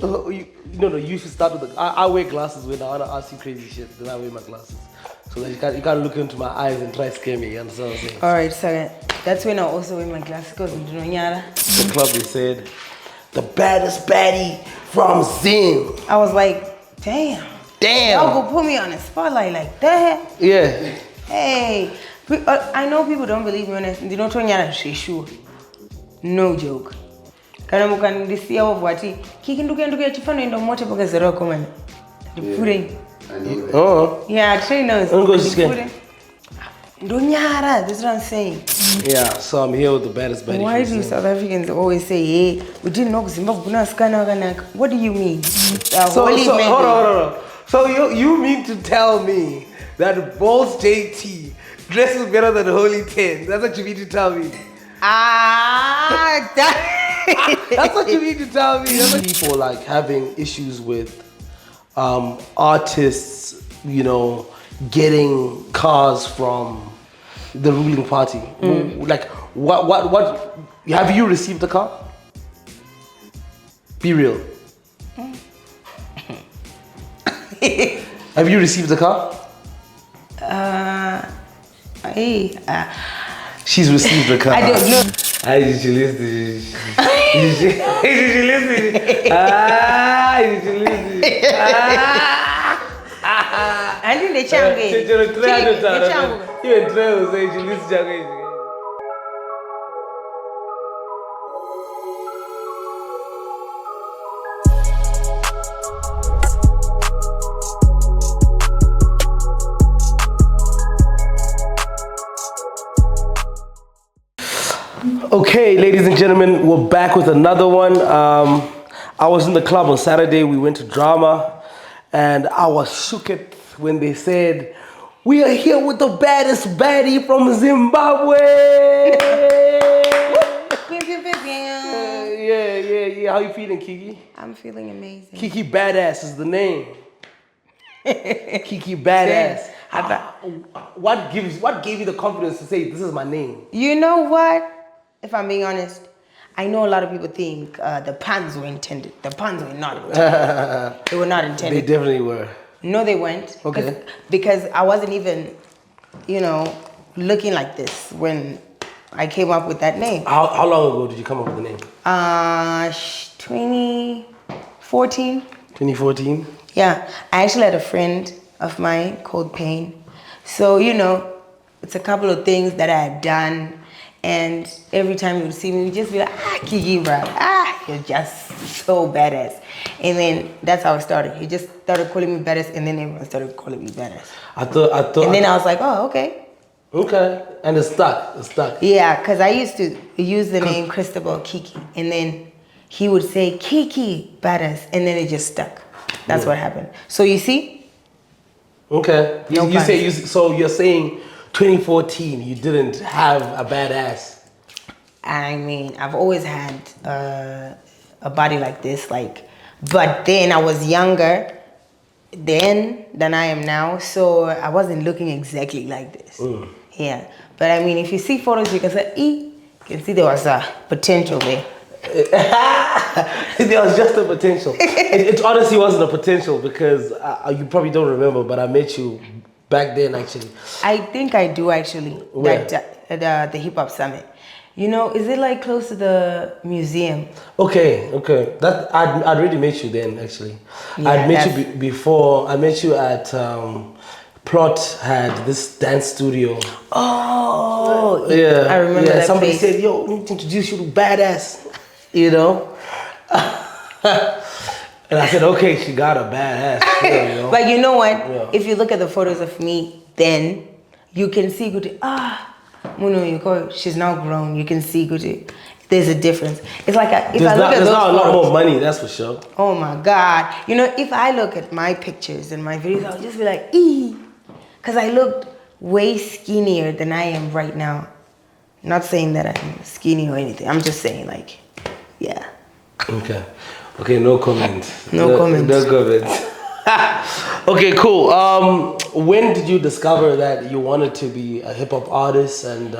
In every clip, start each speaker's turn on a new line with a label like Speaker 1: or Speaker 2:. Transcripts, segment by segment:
Speaker 1: No, you should start with I wear glasses when I want to ask you crazy shit. Then I wear my glasses. So that you can't look into my eyes and try to scare me. You understand what I'm saying?
Speaker 2: Alright, so that's when I also wear my glasses because I'm doing yada.
Speaker 1: The club, they said, the baddest baddie from Zim.
Speaker 2: I was like, damn. Y'all go put me on a spotlight like that.
Speaker 1: Yeah.
Speaker 2: Hey. I know people don't believe me when they don't tell you say sure. No joke. Kana mukandisia wavati Kikky nduke chifano ndo moto paka zero comment. The
Speaker 1: Oh.
Speaker 2: Yeah, trainers. Ndonyara, that's what I'm saying.
Speaker 1: Yeah, so I'm here with the baddest baddie.
Speaker 2: Why do South Africans always say, hey, we didn't know Zimbabwe? What do you mean?
Speaker 1: Hold on. So you mean to tell me that Voltz JT dresses better than Holy 10? That's what you mean to tell me? That's what you mean to tell me. People like having issues with artists, you know, getting cars from the ruling party. Like, what? Have you received a car? Be real. Have you received a car? She's received a car.
Speaker 2: I don't know.
Speaker 1: Did you listen? Did you listen? Did you listen?
Speaker 2: I think they change.
Speaker 1: Okay, ladies and gentlemen, we're back with another one. I was in the club on Saturday. We went to drama, and I was shook when they said, "We are here with the baddest baddie from Zimbabwe." Yeah. How you feeling, Kikky?
Speaker 2: I'm feeling amazing.
Speaker 1: Kikky Badass is the name. Kikky Badass. What gave you the confidence to say this is my name?
Speaker 2: You know what? If I'm being honest, I know a lot of people think the puns were intended. The puns were not intended. They were not intended.
Speaker 1: They definitely were.
Speaker 2: No, they weren't.
Speaker 1: Okay.
Speaker 2: Because I wasn't even, looking like this when I came up with that name.
Speaker 1: How long ago did you come up with the name?
Speaker 2: 2014.
Speaker 1: 2014?
Speaker 2: Yeah. I actually had a friend of mine called Pain. So, it's a couple of things that I had done. And every time you would see me, you'd just be like, Kikky, bro. You're just so badass. And then that's how it started. He just started calling me badass, and then everyone started calling me badass.
Speaker 1: I thought.
Speaker 2: And then I was like, oh, okay.
Speaker 1: Okay. And it stuck.
Speaker 2: Yeah, because I used to use the name Cristobal Kikky, and then he would say Kikky Badass, and then it just stuck. That's what happened. So you see?
Speaker 1: Okay. So you're saying 2014, you didn't have a badass.
Speaker 2: I mean, I've always had a body like this, but then I was younger then than I am now, so I wasn't looking exactly like this. Yeah, but I mean, if you see photos, you can say, you can see there was a potential there.
Speaker 1: There was just a potential. It honestly wasn't a potential because you probably don't remember, but I met you back then, actually.
Speaker 2: I think I do, actually.
Speaker 1: Where?
Speaker 2: The Hip Hop Summit. Is it like close to the museum?
Speaker 1: Okay. That I'd already met you then, actually.
Speaker 2: Yeah,
Speaker 1: I'd met you before. I met you at Plot had this dance studio.
Speaker 2: Oh,
Speaker 1: yeah.
Speaker 2: I remember that.
Speaker 1: Somebody
Speaker 2: place.
Speaker 1: said, "Yo, we need to introduce you to Badass," And I said, okay, she got a badass.
Speaker 2: But you know what?
Speaker 1: Yeah.
Speaker 2: If you look at the photos of me then, you can see she's now grown. You can see there's a difference. It's like there's
Speaker 1: not a lot more money, that's for sure.
Speaker 2: Oh my God. If I look at my pictures and my videos, I'll just be like, because I looked way skinnier than I am right now. Not saying that I'm skinny or anything. I'm just saying yeah.
Speaker 1: Okay, no comment.
Speaker 2: No comment.
Speaker 1: Okay, cool. When did you discover that you wanted to be a hip hop artist, and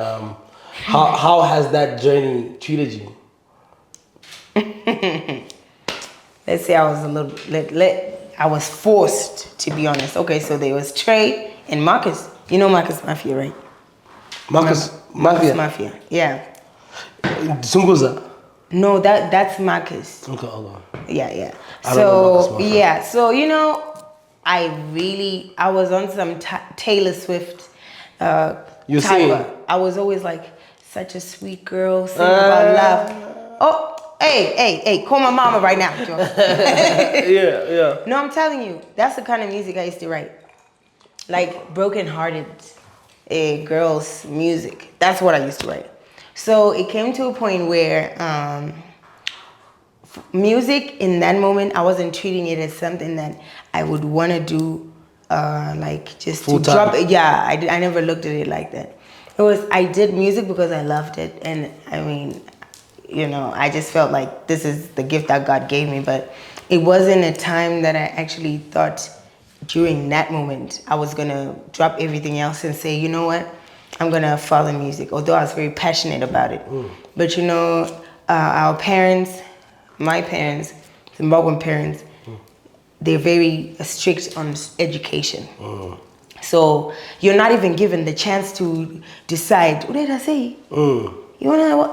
Speaker 1: how has that journey treated you?
Speaker 2: let's say I was a little, I was forced to be honest. Okay, so there was Trey and Marcus. You know Marcus Mafia, right?
Speaker 1: Marcus
Speaker 2: Marcus
Speaker 1: Mafia.
Speaker 2: Mafia, yeah.
Speaker 1: Sunguza.
Speaker 2: No, that's Marcus.
Speaker 1: Okay, hold on.
Speaker 2: Yeah.
Speaker 1: I don't know Marcus
Speaker 2: So
Speaker 1: Mafia.
Speaker 2: yeah, so you know, I was on some Taylor Swift.
Speaker 1: You
Speaker 2: type
Speaker 1: sing?
Speaker 2: of- I was always like such a sweet girl, singing about love. Oh, hey, call my mama right now, Joe.
Speaker 1: Yeah.
Speaker 2: No, I'm telling you, that's the kind of music I used to write. Like broken-hearted girls' music. That's what I used to write. So it came to a point where music in that moment, I wasn't treating it as something that I would want to do, like just
Speaker 1: Full
Speaker 2: to
Speaker 1: time.
Speaker 2: drop it. Yeah, I never looked at it like that. I did music because I loved it. And I mean, you know, I just felt like this is the gift that God gave me. But it wasn't a time that I actually thought during that moment I was going to drop everything else and say, you know what, I'm going to follow music. Although I was very passionate about it. But you know, our parents, my parents, Zimbabwean parents, they're very strict on education. So you're not even given the chance to decide, what did I say? You wanna,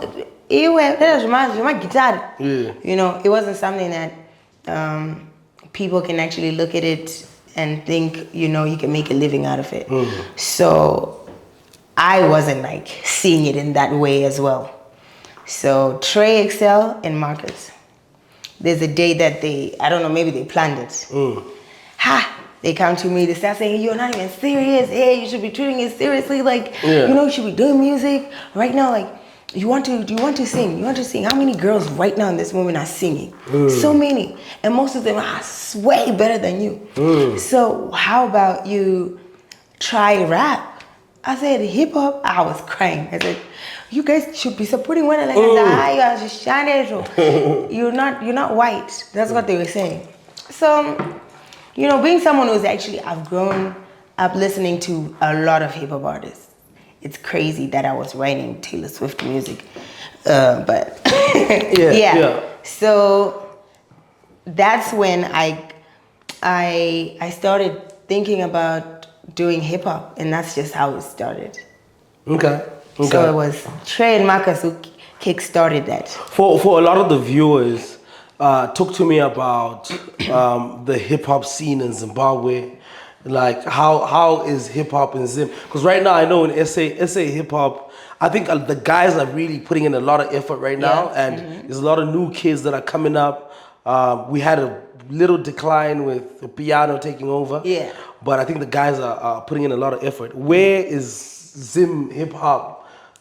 Speaker 2: that's my guitar.
Speaker 1: Yeah.
Speaker 2: You know, it wasn't something that people can actually look at it and think, you know, you can make a living out of it. So I wasn't like seeing it in that way as well. So Trey, Excel, and Marcus. There's a day that I don't know, maybe they planned it. They come to me, they start saying, you're not even serious. Hey, you should be treating it seriously. Like, you know, you should be doing music right now. Like, do you want to sing? You want to sing? How many girls right now in this moment are singing? So many. And most of them are way better than you. So how about you try rap? I said, hip hop? I was crying. I said, you guys should be supporting one another. You're not white. That's what they were saying. So, you know, being someone who's actually, I've grown up listening to a lot of hip hop artists. It's crazy that I was writing Taylor Swift music. But yeah. So that's when I started thinking about doing hip hop, and that's just how it started.
Speaker 1: Okay.
Speaker 2: So it was Trey and Marcus who kick-started that.
Speaker 1: For a lot of the viewers, talk to me about the hip hop scene in Zimbabwe. Like how is hip hop in Zim? Because right now I know in SA hip hop, I think the guys are really putting in a lot of effort right now, and there's a lot of new kids that are coming up. We had a little decline with the piano taking over.
Speaker 2: Yeah.
Speaker 1: But I think the guys are putting in a lot of effort. Where is Zim hip hop?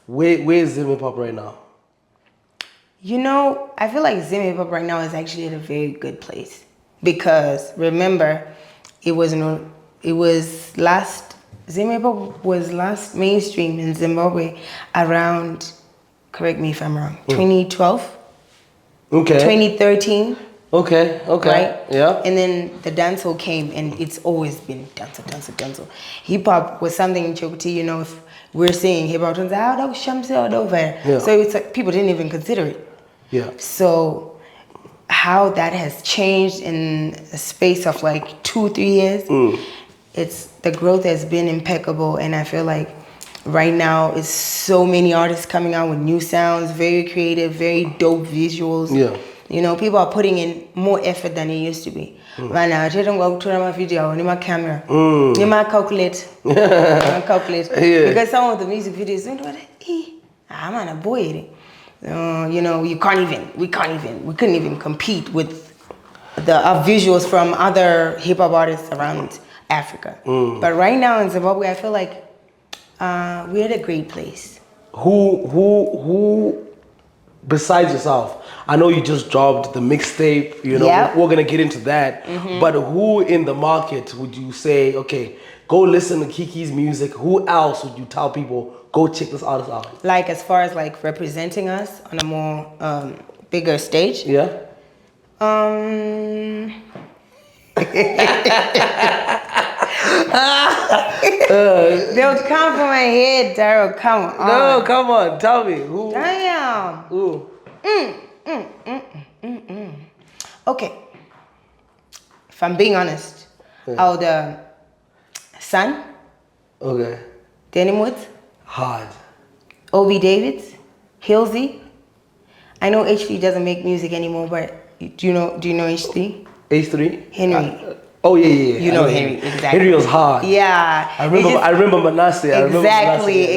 Speaker 1: Where is Zim hip hop right now?
Speaker 2: You know, I feel like Zim hip hop right now is actually at a very good place, because remember, Zim hip hop was last mainstream in Zimbabwe around, correct me if I'm wrong, 2012,
Speaker 1: Okay.
Speaker 2: 2013.
Speaker 1: Okay.
Speaker 2: Right?
Speaker 1: Yeah.
Speaker 2: And then the dancehall came, and it's always been dancehall. Hip hop was something in Chokoti, you know, if we're saying hip hop, that was Shamsi over.
Speaker 1: Yeah.
Speaker 2: So it's like people didn't even consider it.
Speaker 1: Yeah.
Speaker 2: So how that has changed in a space of like 2-3 years, the growth has been impeccable, and I feel like right now it's so many artists coming out with new sounds, very creative, very dope visuals.
Speaker 1: Yeah.
Speaker 2: You know, people are putting in more effort than it used to be. Right now, I don't go to my video, on my camera, my calculate,
Speaker 1: Yeah.
Speaker 2: because some of the music videos, I'm on a boy. You know, we couldn't even compete with the visuals from other hip hop artists around Africa. But right now in Zimbabwe, I feel like we're at a great place.
Speaker 1: Who besides yourself? I know you just dropped the mixtape, you know, we're gonna get into that. But who in the market would you say, okay, go listen to Kikky's music? Who else would you tell people, go check this artist out?
Speaker 2: Like as far as like representing us on a more bigger stage?
Speaker 1: Yeah.
Speaker 2: They'll come from my head, Daryl. Come on.
Speaker 1: No, come on, tell me who.
Speaker 2: Damn.
Speaker 1: Who?
Speaker 2: Okay. if I'm being honest, I would Sun.
Speaker 1: Okay.
Speaker 2: Denim Woods.
Speaker 1: Hard.
Speaker 2: Obi Davids. Hilsey. I know H3 doesn't make music anymore, but do you know H3?
Speaker 1: H3?
Speaker 2: Henry.
Speaker 1: Oh yeah.
Speaker 2: You know Henry, exactly.
Speaker 1: Henry was hard.
Speaker 2: Yeah.
Speaker 1: I remember Manasseh.
Speaker 2: Exactly.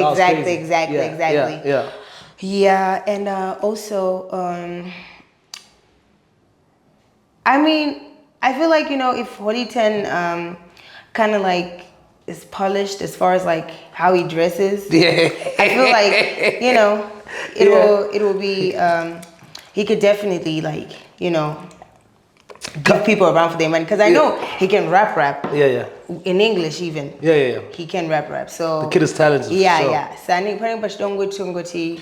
Speaker 1: Yeah.
Speaker 2: Yeah, and also, I mean, I feel like, if Holy 10 kind of like is polished as far as like how he dresses.
Speaker 1: Yeah.
Speaker 2: I feel like, it will be, he could definitely like, give people around for their money. Because I know he can rap.
Speaker 1: Yeah.
Speaker 2: In English even.
Speaker 1: Yeah.
Speaker 2: He can rap. So
Speaker 1: the kid is talented.
Speaker 2: Yeah. So I think pretty much don't go to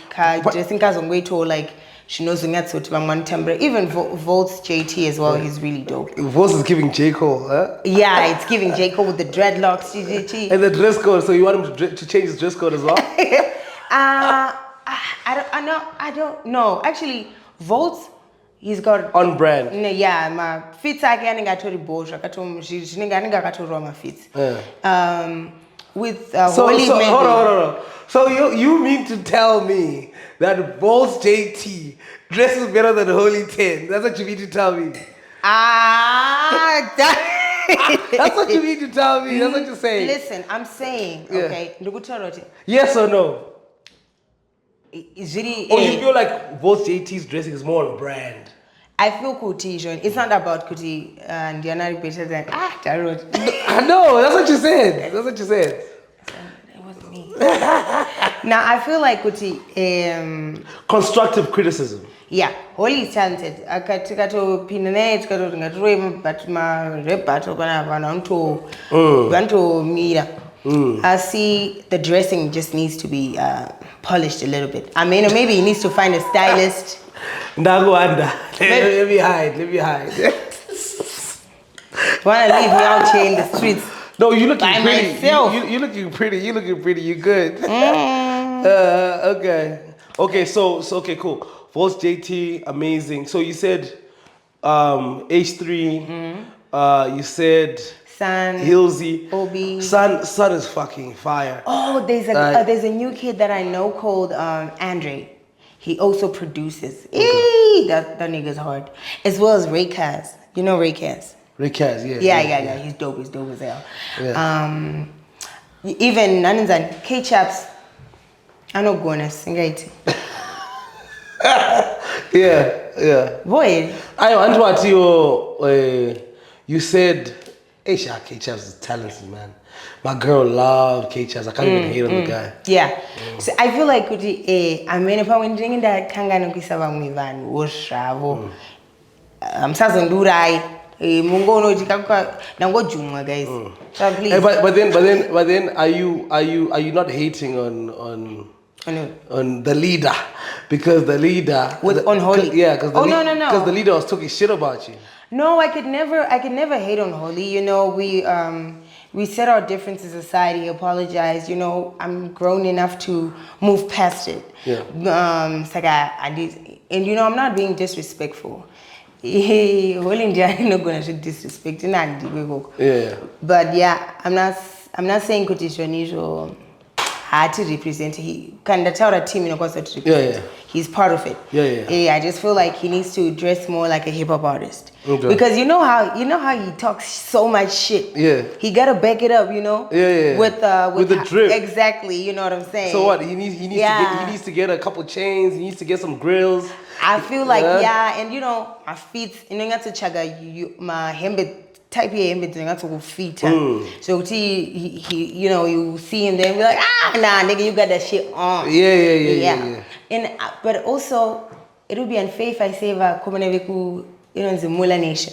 Speaker 2: just think as way to like she knows to one temper. Even Voltz JT as well, he's really dope.
Speaker 1: Voltz is giving J. Cole, huh?
Speaker 2: Yeah, it's giving J. Cole with the dreadlocks.
Speaker 1: And the dress code, so you want him to change his dress code as well?
Speaker 2: I don't know. Actually, Voltz, he's got
Speaker 1: on brand.
Speaker 2: Yeah, my feet are getting at the board. My feet. With
Speaker 1: Holy hold on. So you mean to tell me that Voltz JT dresses better than Holy 10? That's what you mean to tell me? That's what you mean to tell me. That's what you're saying.
Speaker 2: Listen, I'm saying, okay.
Speaker 1: Yes or no?
Speaker 2: It's really.
Speaker 1: Or you feel like Voltz JT's dressing is more on brand?
Speaker 2: I feel Kuti, John. It's not about Kuti and you're not better than Tarot.
Speaker 1: No, that's what you said.
Speaker 2: It wasn't me. Now I feel like Kuti.
Speaker 1: Constructive criticism.
Speaker 2: Yeah, Holy is talented. I got to pinnet, got to rap, but my rap battle gonna to meet. I see the dressing just needs to be polished a little bit. I mean, or maybe he needs to find a stylist.
Speaker 1: Let me hide.
Speaker 2: Wanna leave me out here in the streets?
Speaker 1: No, you looking pretty.
Speaker 2: Myself.
Speaker 1: You looking pretty. You good. Okay. So okay, cool. Voltz JT, amazing. So you said H3. You said
Speaker 2: Sun,
Speaker 1: Hilsey,
Speaker 2: Obi.
Speaker 1: Sun is fucking fire.
Speaker 2: Oh, there's a new kid that I know called Andre. He also produces. Okay. That nigga's hard. As well as Ray Kaz. You know Ray Kaz?
Speaker 1: Ray Kaz, yeah.
Speaker 2: Yeah. He's dope as hell. Yeah. Even Naninzan, K-Chaps. I know Gonas.
Speaker 1: Yeah.
Speaker 2: Boy.
Speaker 1: I want what you said. K-Chaps is talented, man. My girl loved K-Chaps. I can't even hate on the guy.
Speaker 2: Yeah. So I feel like I mean if I went drinking that kangana kwisaba mwivan woshavo. Msazondurai mungono jikakwa nango juma guys. So please.
Speaker 1: Hey, but then are you not hating on the leader? Because the leader
Speaker 2: with Unholy.
Speaker 1: Yeah, because
Speaker 2: no.
Speaker 1: Because the leader was talking shit about you.
Speaker 2: No, I could never hate on Holy. We set our differences aside. He apologized. I'm grown enough to move past it.
Speaker 1: Yeah.
Speaker 2: I did, and I'm not being disrespectful. Holy India not gonna disrespect.
Speaker 1: Yeah.
Speaker 2: But yeah, I'm not saying Kutishwanisho had to represent. He can tell the team to represent.
Speaker 1: Yeah.
Speaker 2: He's part of it.
Speaker 1: Yeah.
Speaker 2: I just feel like he needs to dress more like a hip hop artist.
Speaker 1: Okay.
Speaker 2: Because you know how he talks so much shit.
Speaker 1: Yeah.
Speaker 2: He gotta back it up,
Speaker 1: Yeah.
Speaker 2: With
Speaker 1: the drip.
Speaker 2: Exactly, you know what I'm saying.
Speaker 1: So what? He needs to get a couple chains. He needs to get some grills.
Speaker 2: I feel like and my feet. Got to chaga my hembe. Type here hembe doing that to feet. So he you see him there and be like nah nigga you got that shit on.
Speaker 1: Yeah.
Speaker 2: And but also it would be unfair if I say Komaneviku in the Muller Nation.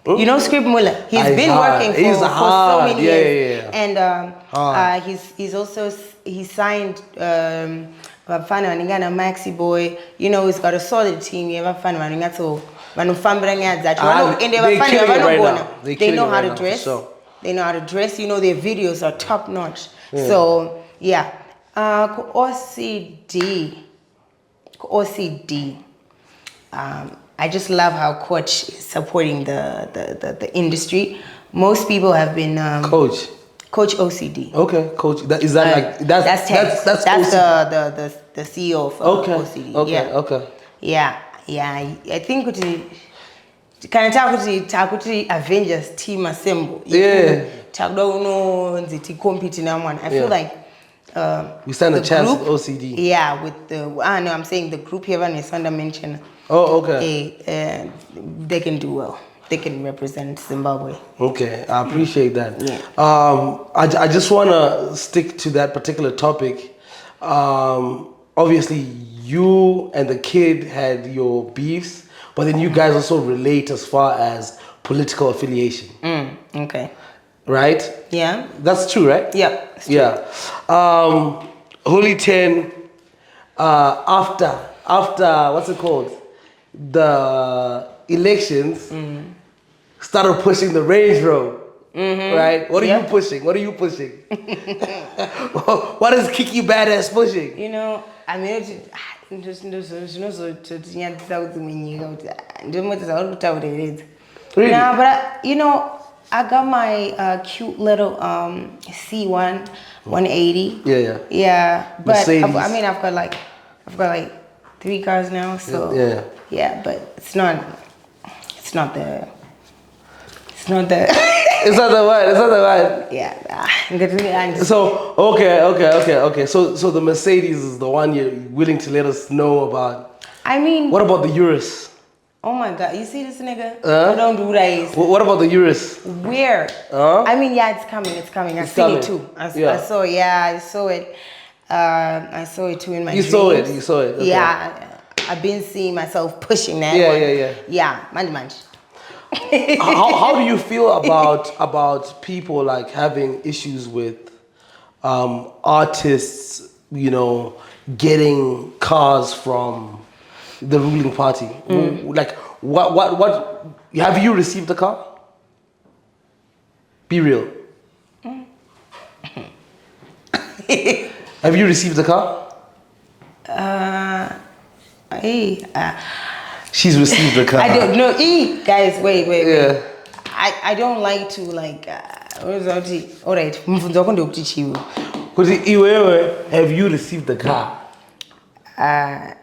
Speaker 2: Script Muller. He's been working for so many years. And he signed Bafana Maxi Boy. He's got a solid team. You ever find Maningato Manufambrangas that they know how to dress. Sure. They know how to dress. Their videos are top notch. Yeah. So yeah. OCD. I just love how Coach is supporting the industry. Most people have been
Speaker 1: Coach
Speaker 2: OCD.
Speaker 1: Okay, Coach. Is that like that's
Speaker 2: the CEO of OCD.
Speaker 1: Okay.
Speaker 2: Yeah. I think kind of takuti Avengers team assemble.
Speaker 1: Yeah.
Speaker 2: Compete in one. I feel like
Speaker 1: we stand a chance
Speaker 2: group,
Speaker 1: with OCD.
Speaker 2: Yeah, with the no, I'm saying the group here is under mention.
Speaker 1: Oh, okay.
Speaker 2: They can do well. They can represent Zimbabwe.
Speaker 1: Okay, I appreciate that.
Speaker 2: Yeah.
Speaker 1: I just want to stick to that particular topic. Obviously, you and the kid had your beefs, but then you guys also relate as far as political affiliation.
Speaker 2: Okay.
Speaker 1: Right?
Speaker 2: Yeah.
Speaker 1: That's true, right?
Speaker 2: Yeah.
Speaker 1: Yeah. Holy 10, after what's it called? The elections started pushing the Range Road. Right? What are you pushing? What are you pushing? What is Kikky Badass pushing?
Speaker 2: You know, I mean,
Speaker 1: Really?
Speaker 2: Nah, but you know, I got my cute little C1 180. Yeah. But
Speaker 1: Mercedes.
Speaker 2: I've got like 3 cars now, so yeah. But it's not the
Speaker 1: It's not the one.
Speaker 2: Yeah.
Speaker 1: So okay. So the Mercedes is the one you're willing to let us know about.
Speaker 2: I mean,
Speaker 1: what about the Urus?
Speaker 2: Oh my God! You see this nigga? I don't do that.
Speaker 1: What about the Urus?
Speaker 2: Where? I mean, yeah, it's coming. I've seen it too. I saw it. Yeah, I saw it. I saw it too in my dreams.
Speaker 1: You saw it. Okay.
Speaker 2: Yeah, I've been seeing myself pushing that. Yeah, man.
Speaker 1: how do you feel about people like having issues with artists, you know, getting cars from the ruling party? Like what have you received a car? Be real. Have you received a car? She's received a car.
Speaker 2: I don't know. Guys, wait.
Speaker 1: Yeah.
Speaker 2: I don't like to like. All right.
Speaker 1: Have you received a car?
Speaker 2: Is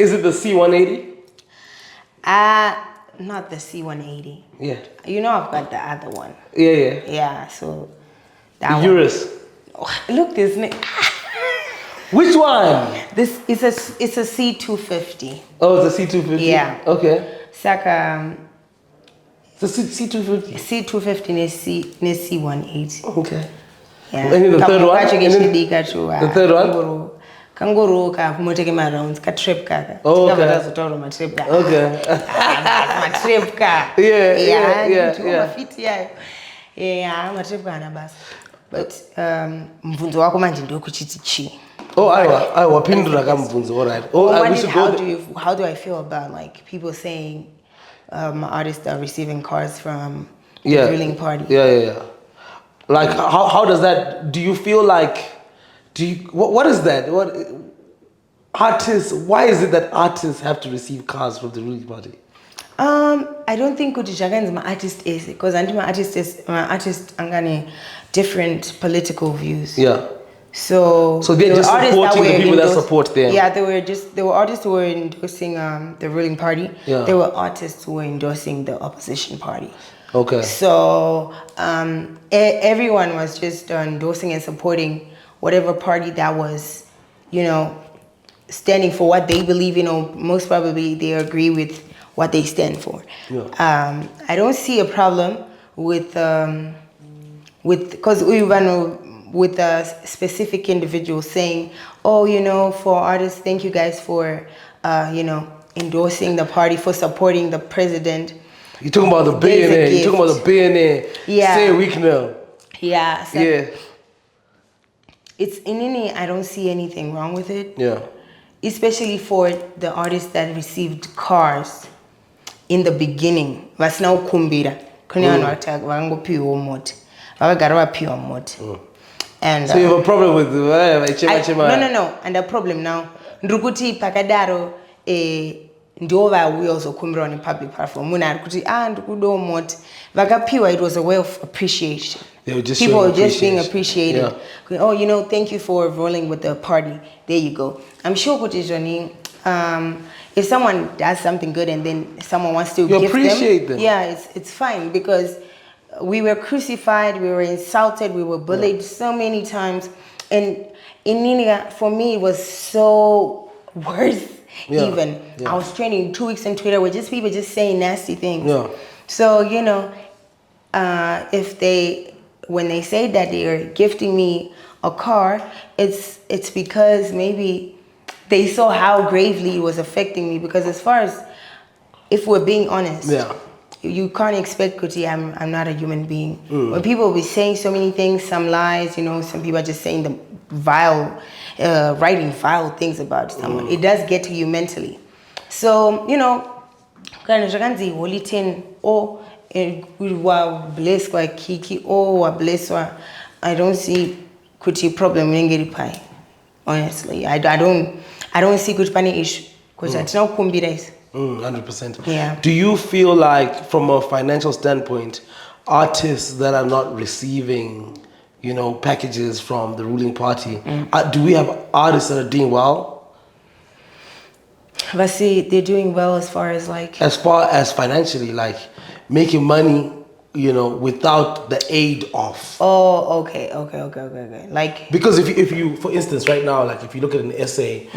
Speaker 1: it the C180?
Speaker 2: Not the C180.
Speaker 1: Yeah.
Speaker 2: You know I've got the other one.
Speaker 1: Yeah.
Speaker 2: Yeah, so
Speaker 1: that the Urus.
Speaker 2: Look, this
Speaker 1: Which one?
Speaker 2: This is it's a C250.
Speaker 1: Oh, it's a C250?
Speaker 2: Yeah.
Speaker 1: Okay.
Speaker 2: It's like
Speaker 1: it's a C250.
Speaker 2: C250 is C180.
Speaker 1: Okay.
Speaker 2: Yeah.
Speaker 1: And the third one?
Speaker 2: The
Speaker 1: third one?
Speaker 2: Kanguru ka moteke ma rounds ka trip ka.
Speaker 1: Oh, okay.
Speaker 2: Ma trip ka.
Speaker 1: Okay.
Speaker 2: Ma trip ka.
Speaker 1: Yeah.
Speaker 2: Yeah, ma trip ka na bas. But mvunzo wako manje ndio kuchiti chi.
Speaker 1: Oh, I wapindura kama mvunzo, all right. Oh,
Speaker 2: how do I feel about like people saying artists are receiving cars from the ruling party?
Speaker 1: Yeah. Like how does that? Do you feel like? What is that? What artists? Why is it that artists have to receive cars from the ruling party?
Speaker 2: I don't think Kutishaga is my artist is because my artist angani different political views.
Speaker 1: Yeah.
Speaker 2: So
Speaker 1: they're just supporting the people that support them.
Speaker 2: Yeah, there were artists who were endorsing the ruling party.
Speaker 1: Yeah.
Speaker 2: There were artists who were endorsing the opposition party.
Speaker 1: Okay.
Speaker 2: So everyone was just endorsing and supporting whatever party that was, you know, standing for what they believe in, or most probably they agree with what they stand for.
Speaker 1: Yeah.
Speaker 2: I don't see a problem with because with a specific individual saying, oh, you know, for artists, thank you guys for, you know, endorsing the party, for supporting the president.
Speaker 1: You're talking about the billionaire. You're talking about the billionaire.
Speaker 2: Yeah.
Speaker 1: Say a week now.
Speaker 2: Yeah. So
Speaker 1: yeah.
Speaker 2: It's in any. I don't see anything wrong with it.
Speaker 1: Yeah.
Speaker 2: Especially for the artists that received cars in the beginning. Vasina ukumbira. Kuni anu attack vango pure mot. Vagara pure mot. And
Speaker 1: so you have a problem with
Speaker 2: no. And the problem now, Ndukuti Pakadaro, Ndova we also come on in public platform. Muna kuti ndukudo mot. Vakapiwa, it was a way of appreciation.
Speaker 1: They were just
Speaker 2: people were just being
Speaker 1: appreciation.
Speaker 2: appreciated. Oh, you know, thank you for rolling with the party. There you go. I'm sure kuti Johnny, if someone does something good and then someone wants to give
Speaker 1: appreciate them.
Speaker 2: Yeah, it's fine because we were crucified, we were insulted, we were bullied so many times, and in Ninia, for me, it was so worse. Even I was training 2 weeks on Twitter with just people just saying nasty things. So you know, when they say that they are gifting me a car, it's because maybe they saw how gravely it was affecting me. Because as far as, if we're being honest, you can't expect Kuti, I'm not a human being. When people will be saying so many things, some lies, you know, some people are just saying the vile, writing vile things about someone. It does get to you mentally. So, you know, holy 10 or blessed by Kikky or blessed, I don't see Kuti problem in getting pie. Honestly, I don't see Kuti pani issue because it's not kumbires.
Speaker 1: 100%.
Speaker 2: Yeah.
Speaker 1: Do you feel like, from a financial standpoint, artists that are not receiving, you know, packages from the ruling party, do we have artists that are doing well?
Speaker 2: But see, they're doing well as far as like...
Speaker 1: As far as financially, like making money, you know, without the aid of...
Speaker 2: Oh, okay. Like...
Speaker 1: Because if you, for instance, right now, like if you look at an essay,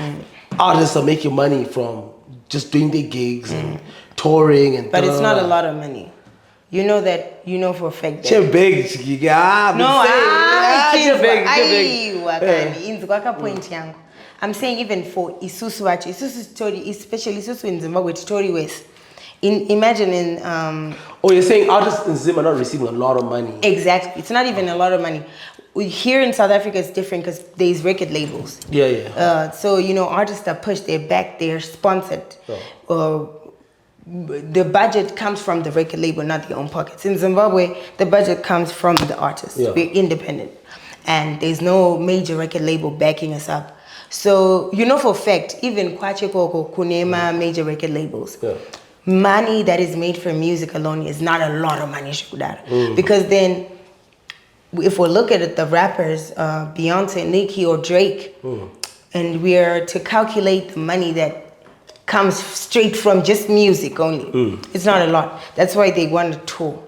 Speaker 1: artists are making money from just doing their gigs and touring and...
Speaker 2: But it's not a lot of money. You know that, you know for a fact that...
Speaker 1: You're big,
Speaker 2: I'm saying even for Isusu story, especially Isusu in Zimbabwe, story West. Imagine in...
Speaker 1: Oh, you're saying artists in Zim are not receiving a lot of money? Exactly.
Speaker 2: It's not even a lot of money. Here in South Africa, it's different because there's record labels. So, you know, artists are pushed, they're back, they're sponsored. The budget comes from the record label, not their own pockets. In Zimbabwe, the budget comes from the artists. We're independent. And there's no major record label backing us up. So, you know for a fact, even Kwache Koko, Kunema, major record labels, money that is made for music alone is not a lot of money, because then, if we look at it, the rappers, Beyonce, Nicki, or Drake, and we are to calculate the money that comes straight from just music only, it's not a lot. That's why they want to tour.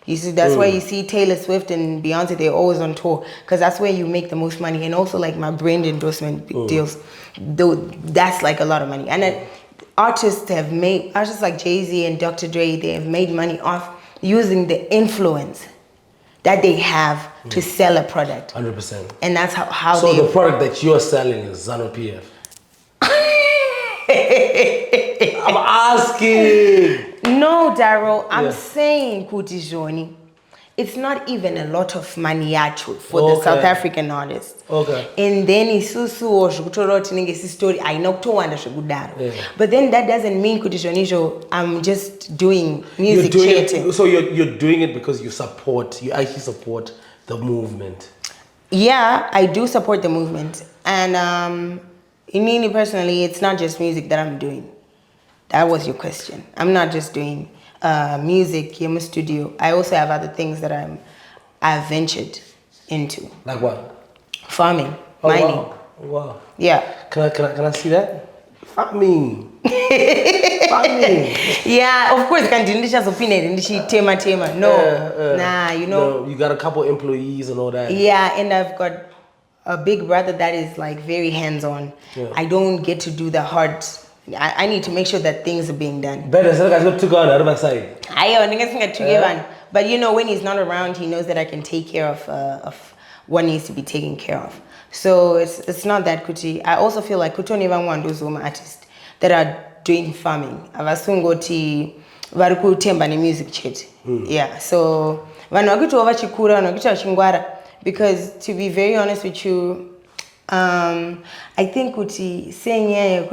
Speaker 2: You see, that's why you see Taylor Swift and Beyonce, they're always on tour, because that's where you make the most money. And also like my brand endorsement deals, that's like a lot of money. And artists like Jay-Z and Dr. Dre, they have made money off using the influence that they have to sell a product.
Speaker 1: 100%.
Speaker 2: And that's how
Speaker 1: so the product that you're selling is Zano PF. I'm asking.
Speaker 2: No, Daryl, I'm saying Kuti, it's not even a lot of money actually for the South African artists. And then Isusu or Shukutoro story, I know to wonder. But then that doesn't mean Kuti, I'm just doing music.
Speaker 1: So you're doing it because you actually support the movement.
Speaker 2: Yeah, I do support the movement. And in me personally, it's not just music that I'm doing. That was your question. I'm not just doing music in my studio. I also have other things that I've ventured into.
Speaker 1: Like what?
Speaker 2: Farming, mining.
Speaker 1: Wow.
Speaker 2: Yeah.
Speaker 1: Can I see that? Farming.
Speaker 2: Yeah, of course. Can do just opinion? Tema. No. Nah, you know.
Speaker 1: No, you got a couple employees and all that.
Speaker 2: Yeah, and I've got a big brother that is like very hands-on. I don't get to do the hard. I need to make sure that things are being done. But you know, when he's not around, he knows that I can take care of what needs to be taken care of. So it's not that Kuti. I also feel like Kuti even want those women artists that are doing farming. Avasungoti variku temba ni music chat. Yeah. So vanakuti ovachikura vanakuti vachingwara, because to be very honest with you, I think Kuti saying yeah,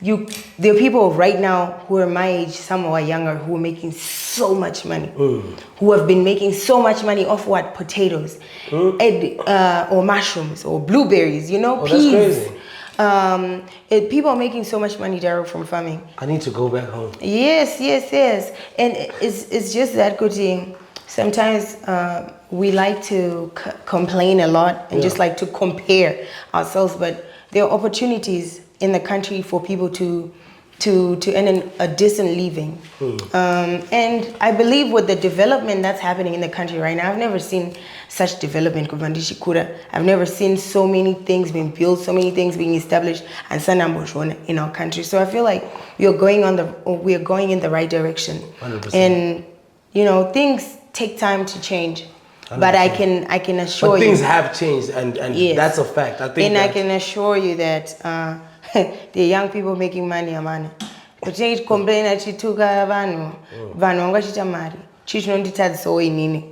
Speaker 2: there are people right now who are my age, some who are younger, who are making so much money, who have been making so much money off what? Potatoes, or mushrooms, or blueberries, you know, peas.
Speaker 1: That's crazy.
Speaker 2: People are making so much money, Daryl, from farming.
Speaker 1: I need to go back home.
Speaker 2: Yes. And it's just that good thing. Sometimes we like to complain a lot and just like to compare ourselves, but there are opportunities in the country for people to earn a decent living. And I believe with the development that's happening in the country right now, I've never seen such development. I've never seen so many things being built, so many things being established and in our country. So I feel like we are going in the right direction.
Speaker 1: 100%.
Speaker 2: And you know, things take time to change. 100%. But I can assure you.
Speaker 1: But things have changed, and
Speaker 2: yes.
Speaker 1: That's a fact. I think.
Speaker 2: And I can assure you that the young people making money are money. But they complain that chituka vanu vangachita mari. Chichinditadso inini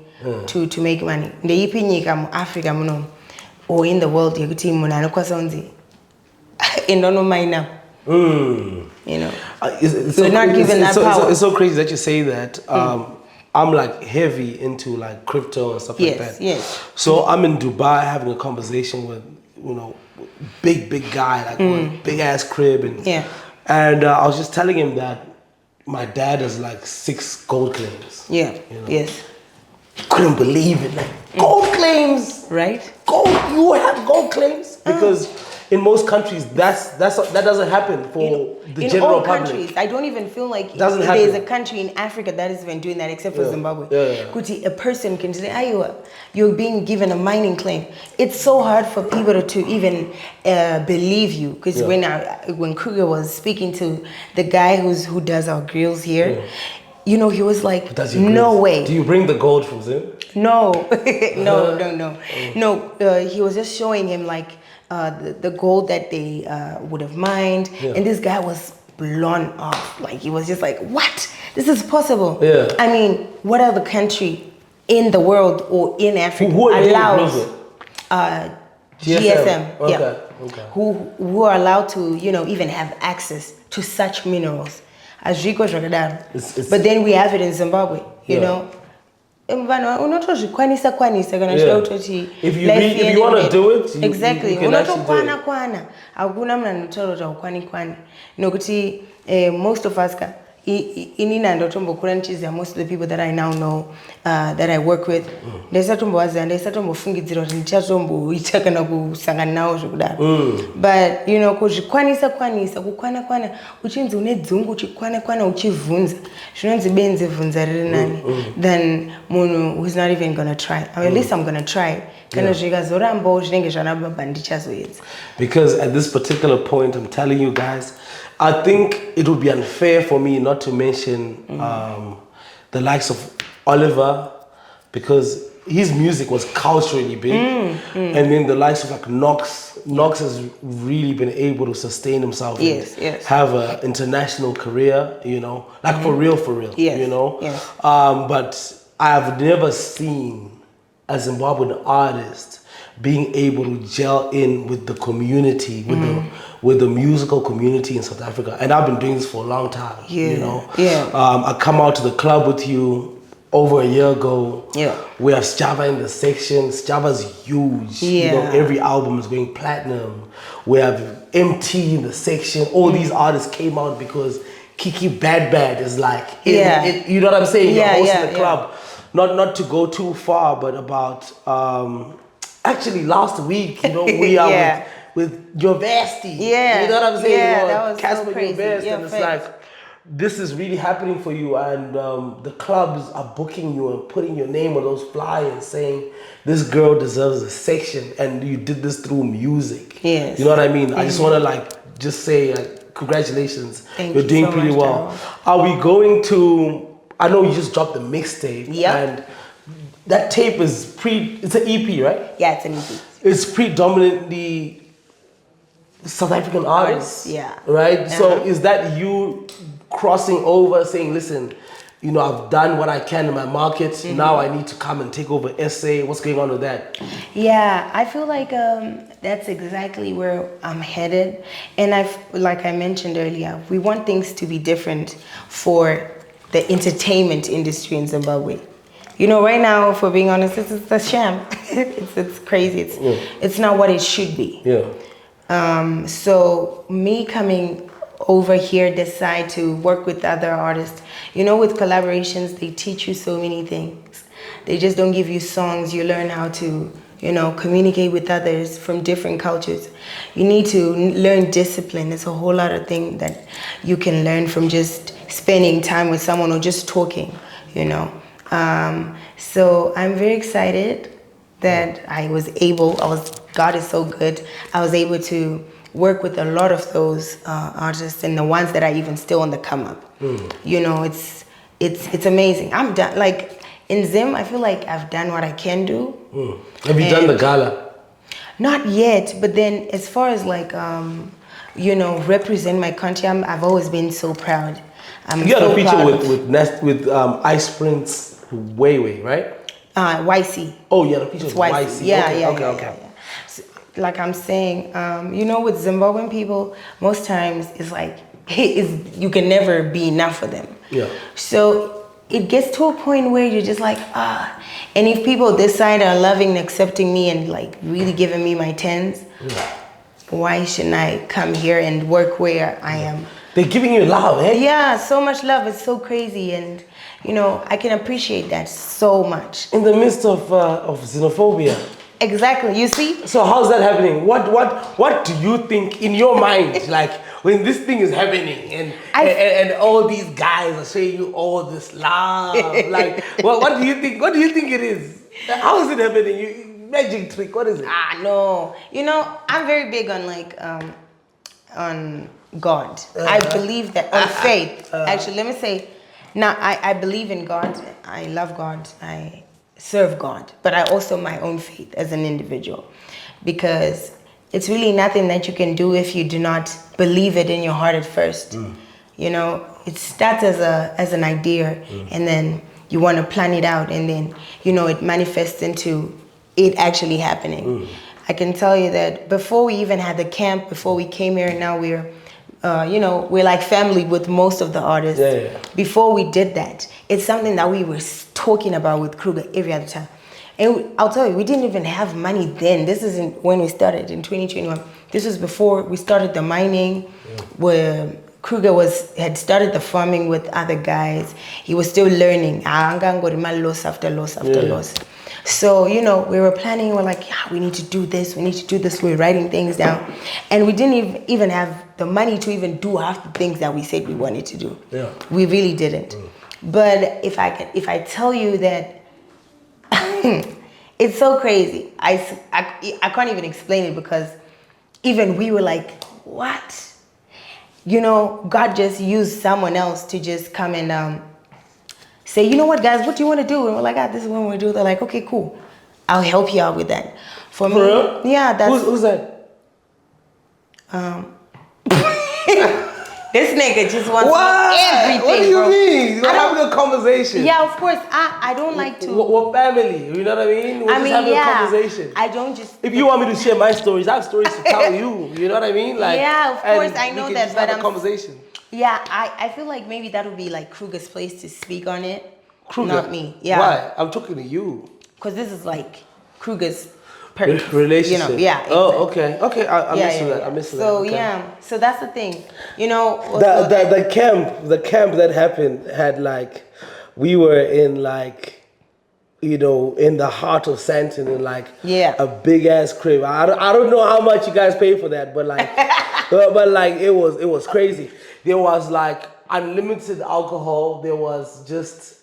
Speaker 2: to make money. The ipinyika mu Africa muno or in the world yekuti munhu anokwasonzi indono maina. You know.
Speaker 1: It's
Speaker 2: so not given that power.
Speaker 1: It's so crazy that you say that. I'm like heavy into like crypto and stuff like that.
Speaker 2: Yes.
Speaker 1: So I'm in Dubai having a conversation with, you know, big guy, like one big ass crib, and I was just telling him that my dad has like 6 gold claims.
Speaker 2: Yeah.
Speaker 1: You know?
Speaker 2: Yes.
Speaker 1: Couldn't believe it. Like gold claims,
Speaker 2: right?
Speaker 1: You have gold claims because in most countries that doesn't happen for the general public.
Speaker 2: Countries, I don't even feel like
Speaker 1: there's
Speaker 2: a country in Africa that is even doing that except for Zimbabwe.
Speaker 1: Yeah.
Speaker 2: A person can say, you're being given a mining claim. It's so hard for people to even believe you. Because when Kruger was speaking to the guy who does our grills here, you know, he was like, no way.
Speaker 1: Do you bring the gold from Zim?
Speaker 2: No, no. He was just showing him like the gold that they would have mined, and this guy was blown off. Like he was just like, "What? This is possible?"
Speaker 1: Yeah.
Speaker 2: I mean, what other country in the world or in Africa
Speaker 1: who
Speaker 2: allows
Speaker 1: GSM?
Speaker 2: Okay. Who are allowed to, you know, even have access to such minerals as Rico Jogadam? But then we have it in Zimbabwe, you know. If you want
Speaker 1: to do it,
Speaker 2: exactly.
Speaker 1: you can actually
Speaker 2: do it. Most of us, most of the people that I now know, that I work with, but you know, then who's not even gonna try. I mean, at least I'm gonna try.
Speaker 1: Because at this particular point, I'm telling you guys, I think it would be unfair for me not to mention the likes of Oliver, because his music was culturally big, and then the likes of like Knox has really been able to sustain himself and have an international career, you know, like for real, you know. But I've never seen a Zimbabwean artist being able to gel in with the community, with the musical community in South Africa. And I've been doing this for a long time, you know. I come out to the club with you over a year ago. We have Sjava in the section. Sjava's huge. You know, every album is going platinum. We have MT in the section. All these artists came out because Kikky Badass is like, you know what I'm saying? You're hosting the club. Not to go too far, but about actually last week, you know, we are with Jovesti. You know what I'm saying?
Speaker 2: That was so crazy.
Speaker 1: And it's like, this is really happening for you, and the clubs are booking you and putting your name on those flyers saying this girl deserves a section, and you did this through music. You know what I mean? I just want to like just say congratulations. You're doing so pretty well. Are we going to? I know you just dropped the mixtape, and that tape is it's an EP, right?
Speaker 2: Yeah, it's an EP.
Speaker 1: It's predominantly South African artists, right? So is that you crossing over, saying, listen, you know, I've done what I can in my market. Now I need to come and take over SA. What's going on with that?
Speaker 2: Yeah, I feel like that's exactly where I'm headed. And like I mentioned earlier, we want things to be different for the entertainment industry in Zimbabwe. You know, right now, for being honest, it's a sham. it's crazy. It's not what it should be.
Speaker 1: Yeah.
Speaker 2: So me coming over here, decide to work with other artists. You know, with collaborations, they teach you so many things. They just don't give you songs. You learn how to, you know, communicate with others from different cultures. You need to learn discipline. There's a whole lot of things that you can learn from just spending time with someone or just talking, you know. So I'm very excited that God is so good. I was able to work with a lot of those artists and the ones that are even still on the come up. You know, it's amazing. I'm done. Like in Zim, I feel like I've done what I can do.
Speaker 1: Have you done the gala?
Speaker 2: Not yet, but then as far as like, you know, represent my country, I've always been so proud. I'm
Speaker 1: You had
Speaker 2: so
Speaker 1: a feature
Speaker 2: proud
Speaker 1: with Ice Prince Way, right?
Speaker 2: YC.
Speaker 1: Oh, you had a feature
Speaker 2: It's
Speaker 1: with
Speaker 2: YC.
Speaker 1: YC.
Speaker 2: Yeah,
Speaker 1: Okay.
Speaker 2: yeah. So, like I'm saying, you know, with Zimbabwean people, most times it's like, you can never be enough for them.
Speaker 1: Yeah.
Speaker 2: So it gets to a point where you're just like, and if people this side are loving and accepting me and like really giving me my tens, why shouldn't I come here and work where I am?
Speaker 1: They're giving you love, eh?
Speaker 2: Yeah, so much love. It's so crazy, and you know, I can appreciate that so much.
Speaker 1: In the midst of xenophobia.
Speaker 2: Exactly. You see?
Speaker 1: So how's that happening? What do you think in your mind, like when this thing is happening and all these guys are showing you all this love? Like what do you think? What do you think it is? How is it happening? Magic trick? What is it?
Speaker 2: No. You know, I'm very big on like on God. I believe that on faith. Actually, let me say, now I believe in God. I love God. I serve God, but I also my own faith as an individual, because it's really nothing that you can do if you do not believe it in your heart at first. You know, it starts as an idea, and then you want to plan it out, and then you know it manifests into it actually happening. I can tell you that before we even had the camp, before we came here, and now we're you know, we're like family with most of the artists.
Speaker 1: Yeah.
Speaker 2: Before we did that, it's something that we were talking about with Kruger every other time. And I'll tell you, we didn't even have money then. This isn't when we started in 2021. This was before we started the mining, where Kruger had started the farming with other guys. He was still learning. Loss after loss after loss. So, you know, we were planning, we're like, yeah, we need to do this, we're writing things down. And we didn't even have the money to even do half the things that we said we wanted to do.
Speaker 1: Yeah.
Speaker 2: We really didn't. But if I tell you that, it's so crazy. I can't even explain it, because even we were like, what? You know, God just used someone else to just come and say, you know what, guys, what do you want to do? And we're like, this is what we do. They're like, okay, cool. I'll help you out with that. For me,
Speaker 1: real?
Speaker 2: yeah, that's
Speaker 1: Who's that?
Speaker 2: This nigga just wants everything.
Speaker 1: What do you
Speaker 2: bro.
Speaker 1: mean? We're having a conversation.
Speaker 2: Yeah, of course. I don't like to.
Speaker 1: We're family. You know what I mean? We're just having a conversation.
Speaker 2: I don't just.
Speaker 1: If you want me to share my stories, I have stories to tell you. You know what I mean? Like,
Speaker 2: yeah, of course, I know
Speaker 1: we can
Speaker 2: that,
Speaker 1: just
Speaker 2: but
Speaker 1: have a conversation.
Speaker 2: Yeah, I feel like maybe that would be like Kruger's place to speak on it.
Speaker 1: Kruger?
Speaker 2: Not me. Yeah.
Speaker 1: Why? I'm talking to you.
Speaker 2: Because this is like Kruger's
Speaker 1: relationship.
Speaker 2: You know, yeah. Exactly.
Speaker 1: Oh, okay. Okay, I missed that. I missed that.
Speaker 2: So
Speaker 1: okay.
Speaker 2: yeah, so that's the thing. You know,
Speaker 1: the camp that happened had like, we were in like, you know, in the heart of Santon, in like a big ass crib. I don't know how much you guys paid for that, but like, but like it was crazy. There was like unlimited alcohol. There was just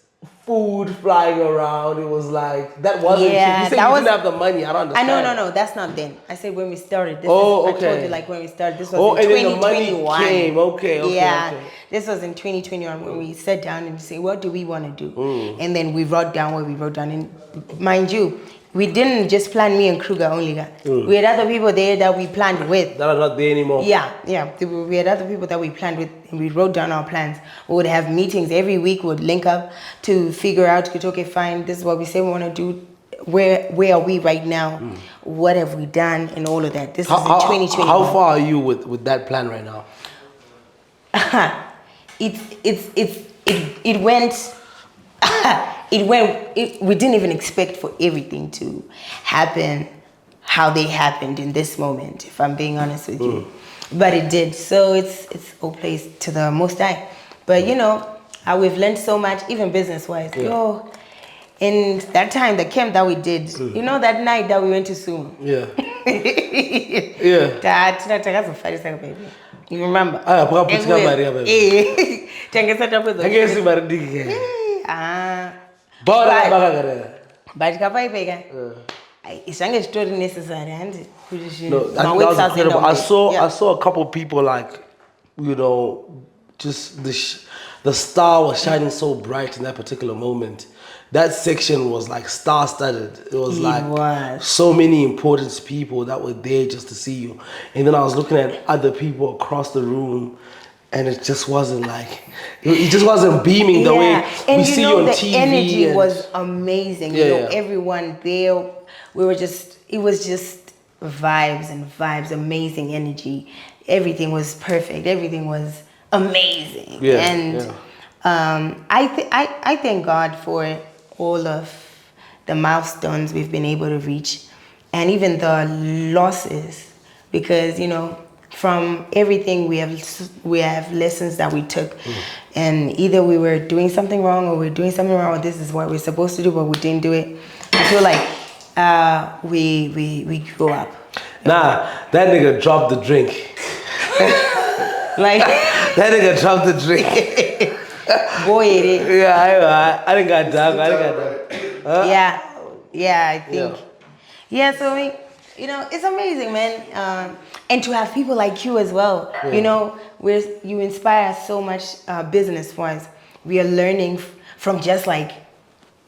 Speaker 1: food flying around. It was like, that wasn't cheap. You said you didn't have the money. I don't understand.
Speaker 2: No, that's not then. I said when we started. I told you like when we started. This was in 2021.
Speaker 1: Came. Okay.
Speaker 2: This was in 2021 when we sat down and say, what do we want to do? And then we wrote down what we wrote down. And mind you, we didn't just plan me and Kruger only. We had other people there that we planned with.
Speaker 1: That are not there anymore.
Speaker 2: Yeah. We had other people that we planned with, and we wrote down our plans. We would have meetings every week. We would link up to figure out, okay, fine, this is what we say we want to do. Where are we right now? What have we done, and all of that? This is in 2020.
Speaker 1: How far are you with that plan right now?
Speaker 2: It went. We didn't even expect for everything to happen how they happened in this moment, if I'm being honest with you. But it did. So it's all praise to the Most High. But you know, we've learned so much, even business-wise. Yo, in that time, the camp that we did, you know, that night that we went to Sumo.
Speaker 1: Yeah.
Speaker 2: Baby. You remember? But it's not a story necessary.
Speaker 1: No, that was incredible. I saw a couple of people like, you know, just the star was shining so bright in that particular moment. That section was like star-studded. It was so many important people that were there just to see you. And then I was looking at other people across the room, and it just wasn't like, it just wasn't beaming the way we see you on TV.
Speaker 2: The energy was amazing. You know, everyone there, it was just vibes and vibes, amazing energy. Everything was perfect. Everything was amazing. I thank God for all of the milestones we've been able to reach, and even the losses, because you know, from everything we have lessons that we took, and either we were doing something wrong or we're doing something wrong, or this is what we're supposed to do but we didn't do it. I feel like we grew up.
Speaker 1: Nah, that nigga dropped the drink.
Speaker 2: Like
Speaker 1: that nigga dropped the drink.
Speaker 2: Boy, it is.
Speaker 1: Yeah, I didn't got done.
Speaker 2: Yeah, I think. Yeah, so I mean, you know, it's amazing, man. And to have people like you as well, you know, where you inspire us so much business-wise. We are learning from just like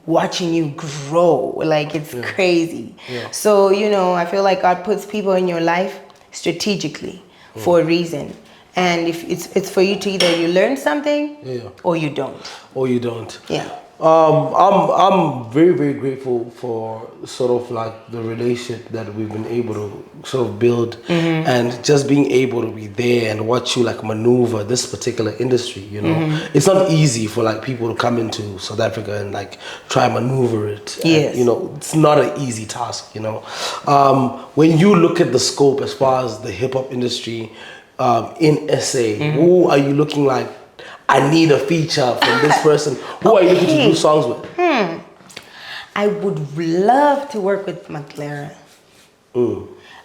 Speaker 2: watching you grow. Like, it's crazy. So, you know, I feel like God puts people in your life strategically for a reason. And if it's for you to either you learn something or you don't. Yeah.
Speaker 1: I'm very, very grateful for sort of like the relationship that we've been able to sort of build, and just being able to be there and watch you like maneuver this particular industry, you know. It's not easy for like people to come into South Africa and like try and maneuver it.
Speaker 2: Yes.
Speaker 1: And, you know, it's not an easy task, you know. When you look at the scope as far as the hip hop industry in SA, who are you looking like? I need a feature from this person. Who are you looking to do songs with?
Speaker 2: I would love to work with McLaren.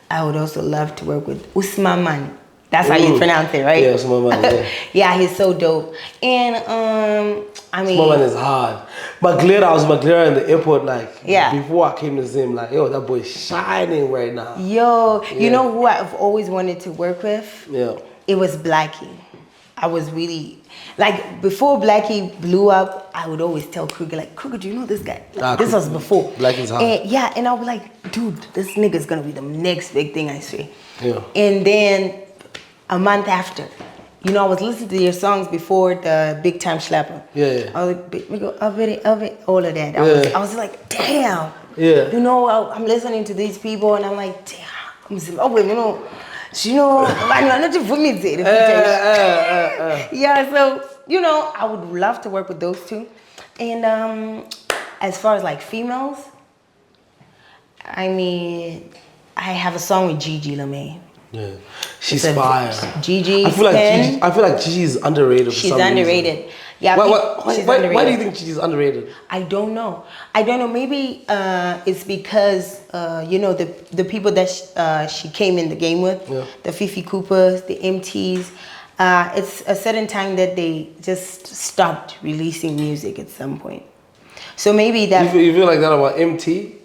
Speaker 2: I would also love to work with Usmaman. That's how you pronounce it, right?
Speaker 1: Yeah, Usmaman.
Speaker 2: Yeah, he's so dope. And I mean,
Speaker 1: Usmaman is hard. McLaren, I was McLaren in the airport, like before I came to see him, like, yo, that boy's shining right now.
Speaker 2: Yo, you know who I've always wanted to work with?
Speaker 1: Yeah.
Speaker 2: It was Blackie. I was really, like, before Blackie blew up, I would always tell Kruger, like, Kruger, do you know this guy? Like, this was before.
Speaker 1: Blackie's hard.
Speaker 2: And I was like, dude, this nigga's gonna be the next big thing, I swear.
Speaker 1: Yeah.
Speaker 2: And then a month after, you know, I was listening to your songs before the Big Time Slapper.
Speaker 1: Yeah.
Speaker 2: I was like, we go, all of that. I was like, damn.
Speaker 1: Yeah.
Speaker 2: You know, I'm listening to these people and I'm like, damn, I'm Zimbabwean, you know. Yeah, so, you know, I would love to work with those two. And as far as like females, I mean, I have a song with Gigi LeMay.
Speaker 1: Yeah, she's fire.
Speaker 2: Gigi.
Speaker 1: I feel like Gigi is underrated.
Speaker 2: She's underrated. Yeah.
Speaker 1: Why do you think she's underrated?
Speaker 2: I don't know. Maybe it's because you know, the people that she came in the game with, the Fifi Coopers, the MTs. It's a certain time that they just stopped releasing music at some point. So maybe that. You
Speaker 1: feel like that about MT?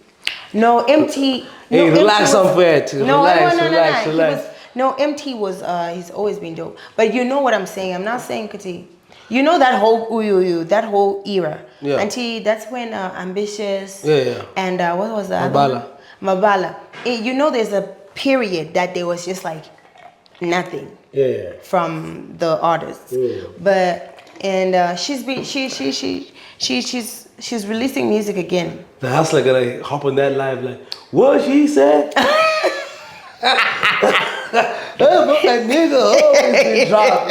Speaker 2: No, MT.
Speaker 1: Hey, relax somewhere too. Relax.
Speaker 2: MT was, he's always been dope. But you know what I'm saying. I'm not saying Kikky. You know that whole uyuyu, that whole era.
Speaker 1: Yeah.
Speaker 2: Auntie, that's when Ambitious.
Speaker 1: Yeah.
Speaker 2: And what was that?
Speaker 1: Mabala.
Speaker 2: Mabala. You know, there's a period that there was just like nothing.
Speaker 1: Yeah.
Speaker 2: From the artists.
Speaker 1: Yeah.
Speaker 2: But and she's releasing music again.
Speaker 1: The hustler gonna hop on that live like, what she said? But that nigga always been dropped.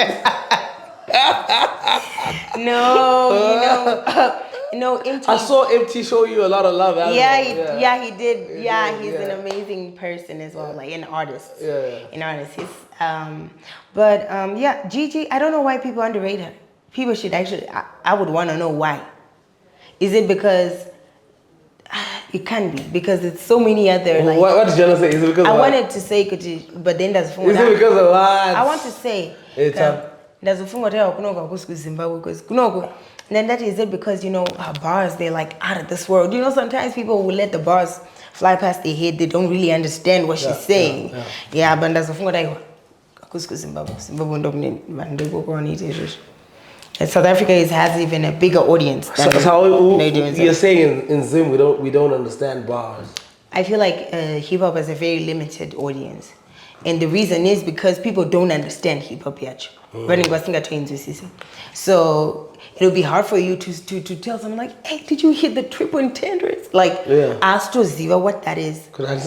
Speaker 2: No, MT.
Speaker 1: I saw MT show you a lot of love.
Speaker 2: He did. Yeah, he's an amazing person as well, like an artist.
Speaker 1: Yeah.
Speaker 2: An artist. Gigi, I don't know why people underrate her. People should actually, I would want to know why. Is it because, it can be, because it's so many other, like...
Speaker 1: What did you say? Is it because
Speaker 2: I
Speaker 1: of
Speaker 2: wanted to say, but then that's...
Speaker 1: Is it because of what?
Speaker 2: I want to say... There's a Zimbabwe because then that is it because her bars, they're like out of this world. Sometimes people will let the bars fly past their head. They don't really understand what she's saying. But there's a and South Africa has even a bigger audience.
Speaker 1: So you're saying in Zim we don't understand bars.
Speaker 2: I feel like hip hop has a very limited audience. And the reason is because people don't understand hip hop yet. So it'll be hard for you to tell someone like, hey, did you hit the triple entendres? Like, ask to Ziva what that is.
Speaker 1: Like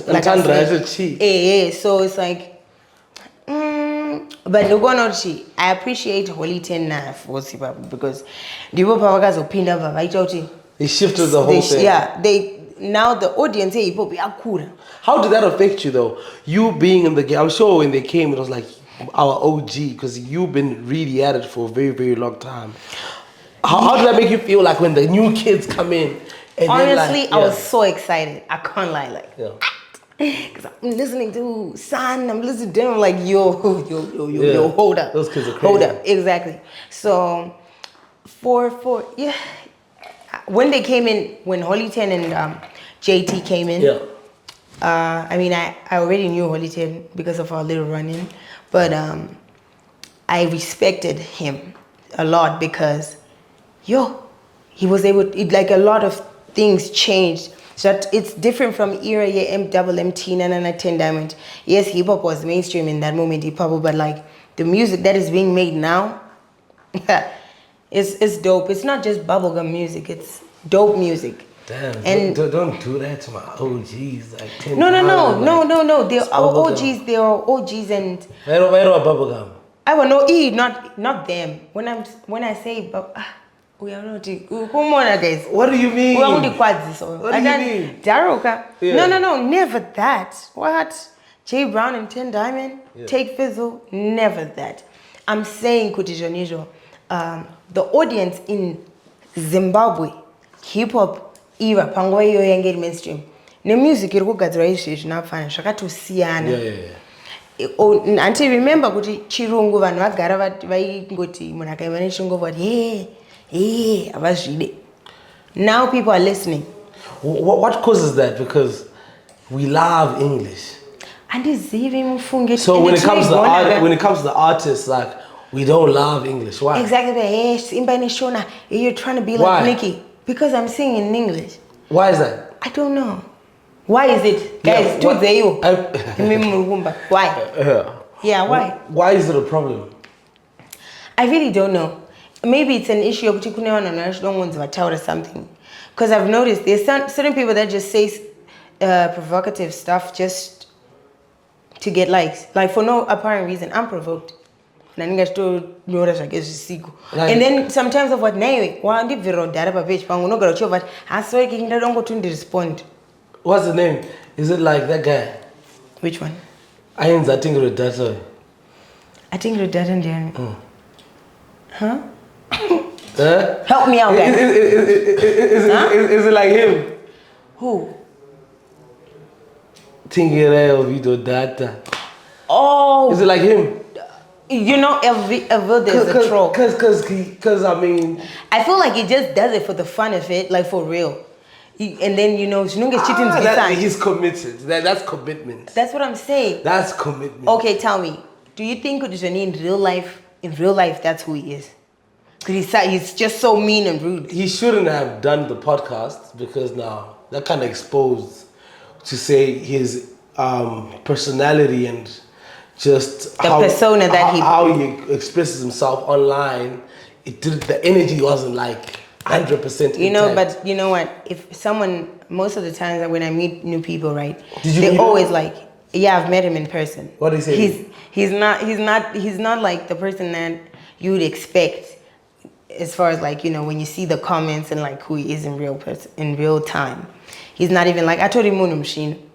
Speaker 2: so it's like, but I appreciate Holy 10 for hip hop because the
Speaker 1: they shifted the whole thing.
Speaker 2: Yeah, now the audience hip hop are cool.
Speaker 1: How did that affect you though? You being in the game, I'm sure when they came, it was like our OG because you've been really at it for a very, very long time. How did that make you feel like when the new kids come in? And
Speaker 2: honestly, I was so excited. I can't lie, because I'm listening to San, I'm listening to them like, yo, hold up.
Speaker 1: Those kids are crazy.
Speaker 2: Hold up, exactly. So, when they came in, when Holy 10 and JT came in, I already knew Holy 10 because of our little run-in, but I respected him a lot because, he was able to, like a lot of things changed. So it's different from era MMT, Nana 10 Diamond. Yes, hip hop was mainstream in that moment, hip hop, but like the music that is being made now, it's dope. It's not just bubblegum music, it's dope music.
Speaker 1: Damn, and don't do that to my OGs. Like 10
Speaker 2: no. They're our OGs, they are OGs and...
Speaker 1: I don't bubblegum.
Speaker 2: I will know, not them. When I say... we are not... guys.
Speaker 1: What do you mean?
Speaker 2: We are only quads.
Speaker 1: What do you mean?
Speaker 2: Daruka. Yeah. No, never that. What? Jay Brown and 10 Diamond, Take Fizzle, never that. I'm saying, Kutijanijo, the audience in Zimbabwe, hip-hop era, pangwa yo yangeli mainstream, ne music iri kugadzira izvezvi napfana zvakatosiyana. Until remember kuti chirungu vanhu vagara vaingoti munhu akaima nechirungu vati havazvide. Now people are listening.
Speaker 1: What causes that? Because we love English. So when it comes to the artists, like we don't love English. Why?
Speaker 2: Exactly. You're trying to be like Nicki. Because I'm singing in English.
Speaker 1: Why is that?
Speaker 2: I don't know. Why is it? Guys, why? Yeah, why?
Speaker 1: Why is it a problem?
Speaker 2: I really don't know. Maybe it's an issue of or something. Because I've noticed there's certain people that just say provocative stuff just to get likes. Like for no apparent reason. I'm provoked. And then sometimes of what respond.
Speaker 1: What's the name? Is it like that guy?
Speaker 2: Which one?
Speaker 1: I think Redata.
Speaker 2: I think Redata. Huh? Help me out, guys.
Speaker 1: Is it like him?
Speaker 2: Who?
Speaker 1: Data.
Speaker 2: Oh.
Speaker 1: Is it like him?
Speaker 2: You know, Evil there's a troll.
Speaker 1: Because I mean...
Speaker 2: I feel like he just does it for the fun of it, like for real. And then, you know,
Speaker 1: he's committed. That's commitment.
Speaker 2: That's what I'm saying.
Speaker 1: That's commitment.
Speaker 2: Okay, tell me. Do you think in real life, that's who he is? He's just so mean and rude.
Speaker 1: He shouldn't have done the podcast because now that kind of exposed to say his personality and just
Speaker 2: The persona that
Speaker 1: how he expresses himself online. The energy wasn't like 100%.
Speaker 2: You know, but you know what? If someone, most of the times when I meet new people, right?
Speaker 1: Did you
Speaker 2: they're
Speaker 1: meet him?
Speaker 2: always like, yeah, I've met him in person.
Speaker 1: What did he say?
Speaker 2: He's not like the person that you would expect, as far as like, you know, when you see the comments and like who he is in real time. He's not even like, I told him on machine.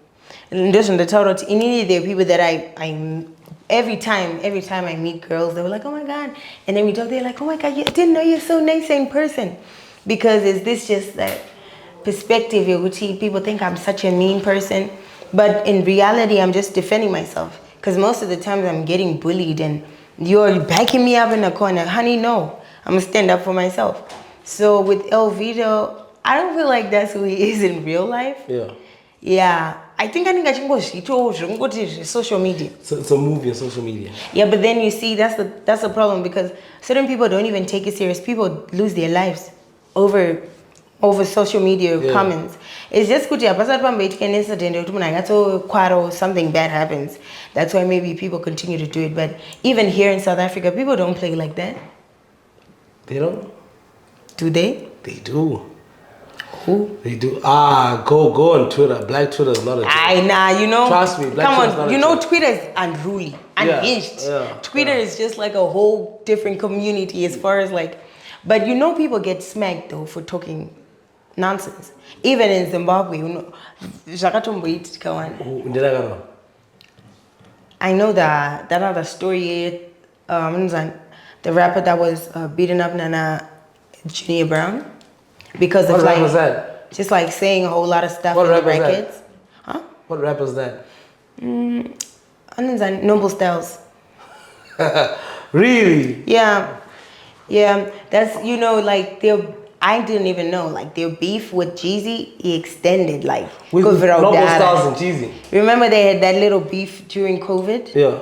Speaker 2: And just on the total, there are people that I every time I meet girls, they were like, oh my God. And then we talk, they're like, oh my God, I didn't know you're so nice in person. Because is this just that perspective, people think I'm such a mean person. But in reality, I'm just defending myself. Because most of the times I'm getting bullied and you're backing me up in the corner. Honey, no. I'm going to stand up for myself. So with El Vito, I don't feel like that's who he is in real life.
Speaker 1: Yeah.
Speaker 2: Yeah. I think it's social media.
Speaker 1: So it's a movie on social media.
Speaker 2: Yeah, but then you see that's the problem, because certain people don't even take it serious. People lose their lives over social media comments. It's just good or something bad happens. That's why maybe people continue to do it. But even here in South Africa, people don't play like that.
Speaker 1: They don't?
Speaker 2: Do they?
Speaker 1: They do.
Speaker 2: Who?
Speaker 1: They do. Go on Twitter. Black Twitter is not a joke.
Speaker 2: You know.
Speaker 1: Trust me. Black
Speaker 2: Come
Speaker 1: Twitter is not
Speaker 2: on,
Speaker 1: a
Speaker 2: you know,
Speaker 1: joke.
Speaker 2: Twitter is unruly, unhinged.
Speaker 1: Yeah,
Speaker 2: Twitter is just like a whole different community as far as like, but you know, people get smacked though for talking nonsense. Even in Zimbabwe, you know, I know that other story. The rapper that was beating up Nana Junior Brown. Because
Speaker 1: What
Speaker 2: of
Speaker 1: rap
Speaker 2: like,
Speaker 1: was that?
Speaker 2: just like saying a whole lot of stuff
Speaker 1: What
Speaker 2: in the
Speaker 1: rap was that?
Speaker 2: records. Huh?
Speaker 1: What rap was that?
Speaker 2: Noble Styles.
Speaker 1: Really?
Speaker 2: Yeah. That's, you know, like I didn't even know, like their beef with Jeezy, he extended like.
Speaker 1: With Noble Styles and Jeezy.
Speaker 2: Remember they had that little beef during COVID?
Speaker 1: Yeah.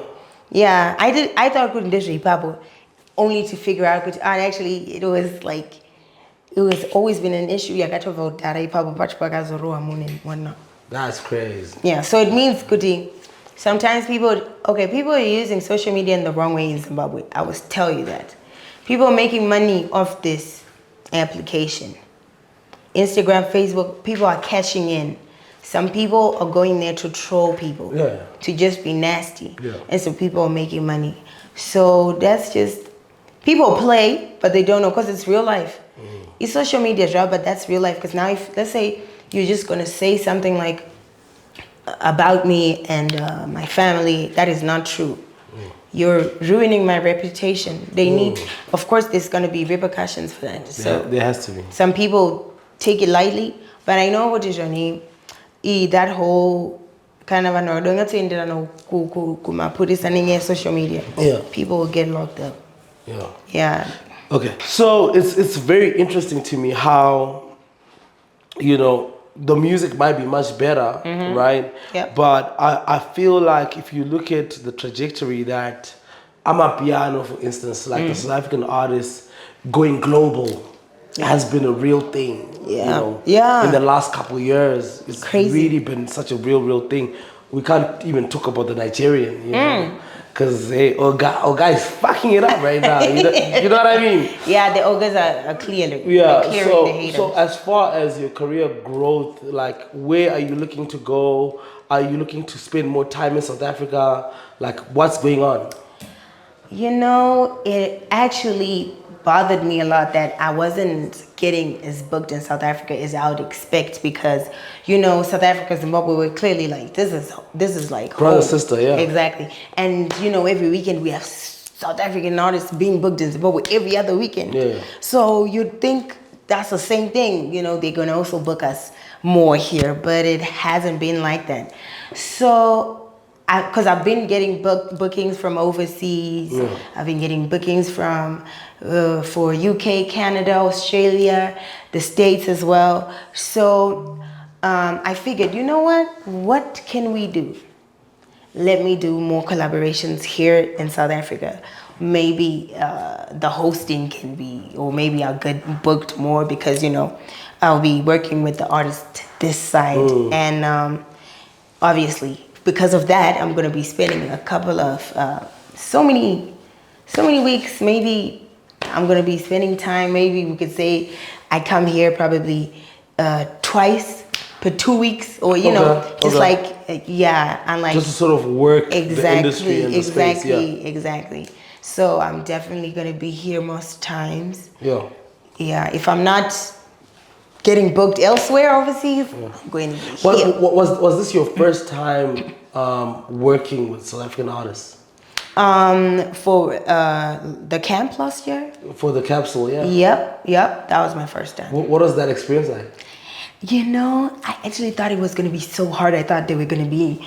Speaker 2: Yeah, I thought couldn't dish Papo, only to figure out, and actually it was like, it was always been an issue.
Speaker 1: That's crazy.
Speaker 2: Yeah, so it means, Kuti, sometimes people are using social media in the wrong way in Zimbabwe. I will tell you that. People are making money off this application. Instagram, Facebook, people are cashing in. Some people are going there to troll people, to just be nasty. Yeah. And so people are making money. So that's just, people play, but they don't know, because it's real life. It's social media, right? But that's real life. Because now, if let's say you're just gonna say something like about me and my family, that is not true. You're ruining my reputation. They need, of course, there's gonna be repercussions for that. So
Speaker 1: there has to be.
Speaker 2: Some people take it lightly, but I know what is your name. That whole kind of social media.
Speaker 1: Yeah.
Speaker 2: People will get locked up.
Speaker 1: Yeah.
Speaker 2: Yeah.
Speaker 1: Okay. So it's very interesting to me how, you know, the music might be much better, right?
Speaker 2: Yep.
Speaker 1: But I feel like if you look at the trajectory that Amapiano, for instance, like the South African artist going global has been a real thing.
Speaker 2: Yeah.
Speaker 1: You know,
Speaker 2: yeah.
Speaker 1: In the last couple of years, it's
Speaker 2: crazy.
Speaker 1: Really been such a real thing. We can't even talk about the Nigerian, you know, because guy's fucking it up right now. You know what I mean?
Speaker 2: Yeah, the ogres are clearly clearing the haters.
Speaker 1: So as far as your career growth, like where are you looking to go? Are you looking to spend more time in South Africa? Like what's going on?
Speaker 2: You know, it actually bothered me a lot that I wasn't getting as booked in South Africa as I would expect, because, you know, South Africa and Zimbabwe were clearly like, this is like
Speaker 1: brother,
Speaker 2: home.
Speaker 1: sister, yeah.
Speaker 2: Exactly. And, you know, every weekend we have South African artists being booked in Zimbabwe every other weekend. Yeah. So you'd think that's the same thing, you know, they're going to also book us more here, but it hasn't been like that. So, because I've been getting bookings from overseas. Yeah. I've been getting bookings from for UK, Canada, Australia, the States as well. So I figured, you know what can we do? Let me do more collaborations here in South Africa. maybe the hosting can be, or maybe I'll get booked more because I'll be working with the artist this side, and obviously because of that, I'm gonna be spending a couple of so many weeks. Maybe I'm gonna be spending time. Maybe we could say I come here probably twice per 2 weeks, or just like I'm like
Speaker 1: just to sort of work the industry and the space.
Speaker 2: Exactly. So I'm definitely gonna be here most times.
Speaker 1: Yeah.
Speaker 2: If I'm not getting booked elsewhere overseas, I'm going to be here.
Speaker 1: Was this your first time working with South African artists?
Speaker 2: For the camp last year.
Speaker 1: For the capsule, yeah.
Speaker 2: Yep. That was my first time.
Speaker 1: What was that experience like?
Speaker 2: I actually thought it was gonna be so hard. I thought they were gonna be,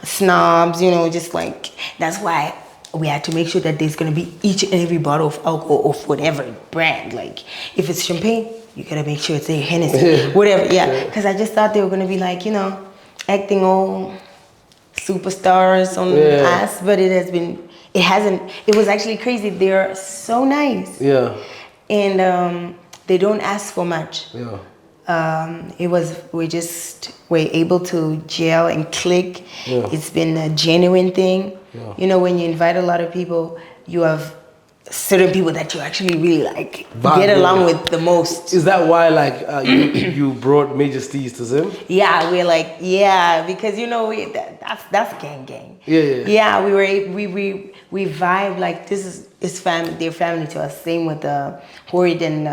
Speaker 2: snobs. Just like that's why we had to make sure that there's gonna be each and every bottle of alcohol of whatever brand. Like if it's champagne, you gotta make sure it's a Hennessy, whatever. Yeah, because I just thought they were gonna be like, acting all superstars on us, but it was actually crazy. They're so nice.
Speaker 1: Yeah.
Speaker 2: And they don't ask for much.
Speaker 1: Yeah.
Speaker 2: We're able to gel and click.
Speaker 1: Yeah.
Speaker 2: It's been a genuine thing.
Speaker 1: Yeah.
Speaker 2: When you invite a lot of people, you have certain people that you actually really like
Speaker 1: But,
Speaker 2: get along with the most.
Speaker 1: Is that why you brought Major Steez to Zim?
Speaker 2: Yeah, we're like, because that's gang.
Speaker 1: Yeah.
Speaker 2: We vibe like this is family. They're family to us. Same with Horrid and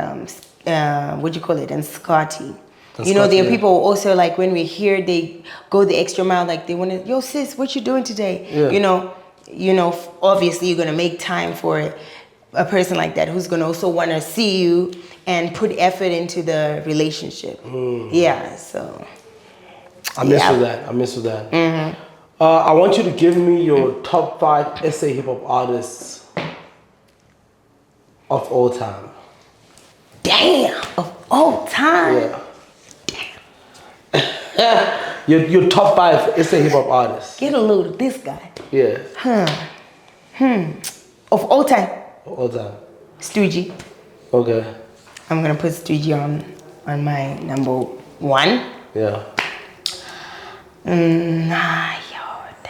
Speaker 2: and Scotty. There are people also like when we're here, they go the extra mile. Like they want to, yo sis, what you doing today?
Speaker 1: Yeah.
Speaker 2: Obviously you're gonna make time for a person like that who's gonna also want to see you and put effort into the relationship. Yeah, so.
Speaker 1: I miss with that. Mm-hmm. I want you to give me your top 5 SA hip hop artists of all time.
Speaker 2: Damn, of all time.
Speaker 1: Yeah. your top 5 SA hip hop artists.
Speaker 2: Get a load of this guy.
Speaker 1: Yeah.
Speaker 2: Of all time.
Speaker 1: All time.
Speaker 2: Stoogie.
Speaker 1: Okay.
Speaker 2: I'm gonna put Stoogie on my number 1.
Speaker 1: Yeah.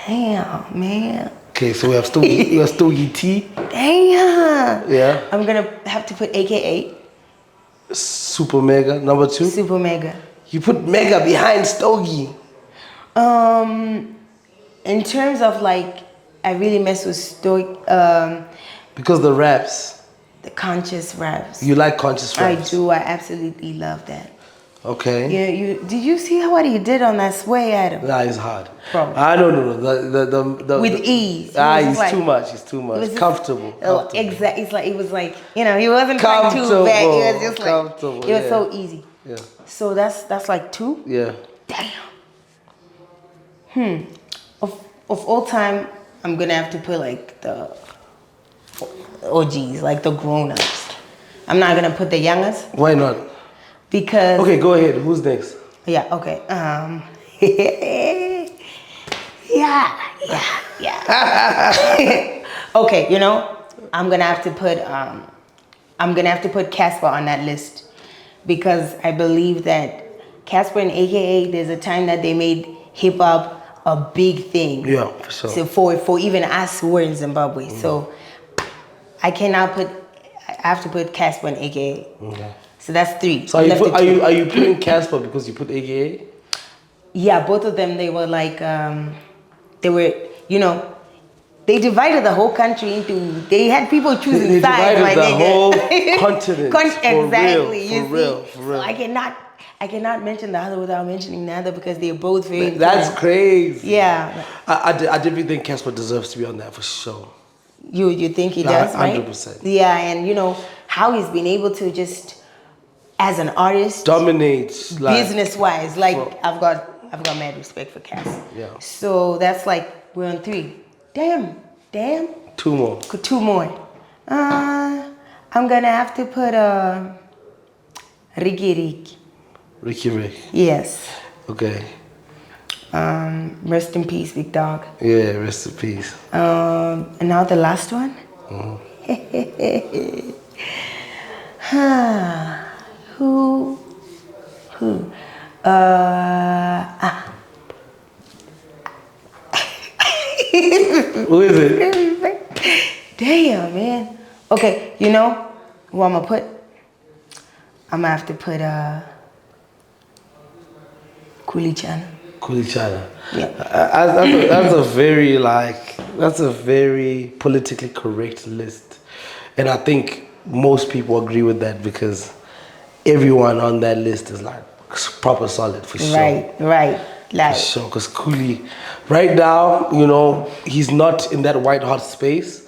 Speaker 2: Damn, man.
Speaker 1: Okay, so we have Stoogie T.
Speaker 2: Damn.
Speaker 1: Yeah.
Speaker 2: I'm gonna have to put AKA.
Speaker 1: Super Mega, number 2.
Speaker 2: Super Mega.
Speaker 1: You put Mega behind Stogie.
Speaker 2: In terms of like, I really mess with Stogie.
Speaker 1: Because the raps.
Speaker 2: The conscious raps.
Speaker 1: You like conscious raps?
Speaker 2: I do. I absolutely love that.
Speaker 1: Okay.
Speaker 2: Yeah. Did you see what he did on that sway, Adam?
Speaker 1: Nah, it's hard.
Speaker 2: Bro.
Speaker 1: No.
Speaker 2: With ease.
Speaker 1: He's like, too much. He's too much. Comfortable.
Speaker 2: Exactly. It's like it was like he wasn't trying too bad. It was just like it was so easy.
Speaker 1: Yeah.
Speaker 2: So that's like 2.
Speaker 1: Yeah.
Speaker 2: Damn. Of all time, I'm gonna have to put like the OGs, like the grown-ups. I'm not gonna put the youngest.
Speaker 1: Why not?
Speaker 2: Because.
Speaker 1: Okay, go ahead. Who's next?
Speaker 2: Yeah. Okay. Yeah. Okay. I'm gonna have to put Casper on that list because I believe that Casper and AKA, there's a time that they made hip hop a big thing.
Speaker 1: Yeah, for sure.
Speaker 2: So for even us who are in Zimbabwe. So I have to put Casper and AKA. Okay. So that's 3.
Speaker 1: So are you putting Casper because you put AKA?
Speaker 2: Yeah, both of them, they were like, they divided the whole country into, they had people choosing sides.
Speaker 1: They divided the whole continent.
Speaker 2: Exactly.
Speaker 1: For real.
Speaker 2: So I cannot mention the other without mentioning the other because they're both very important.
Speaker 1: That's crazy.
Speaker 2: Yeah.
Speaker 1: I definitely think Casper deserves to be on that for sure.
Speaker 2: You think he does, right?
Speaker 1: 100%.
Speaker 2: Yeah, and how he's been able to just, as an artist,
Speaker 1: dominate
Speaker 2: business-wise. Like I've got mad respect for Cass.
Speaker 1: Yeah.
Speaker 2: So that's like we're on 3. Damn.
Speaker 1: 2 more.
Speaker 2: 2 more. I'm gonna have to put Ricky.
Speaker 1: Rick.
Speaker 2: Yes.
Speaker 1: Okay.
Speaker 2: Rest in peace, big dog.
Speaker 1: Yeah, rest in peace.
Speaker 2: And now the last one. Who?
Speaker 1: Who is it?
Speaker 2: Damn, man. Okay, you know who I'm gonna put? I'm gonna have to put Kulichan.
Speaker 1: Kulichana.
Speaker 2: Yeah.
Speaker 1: That's a very politically correct list, and I think most people agree with that because everyone on that list is like proper solid for sure.
Speaker 2: Right. Like,
Speaker 1: For sure, because Cooley, right now, you know, he's not in that white hot space.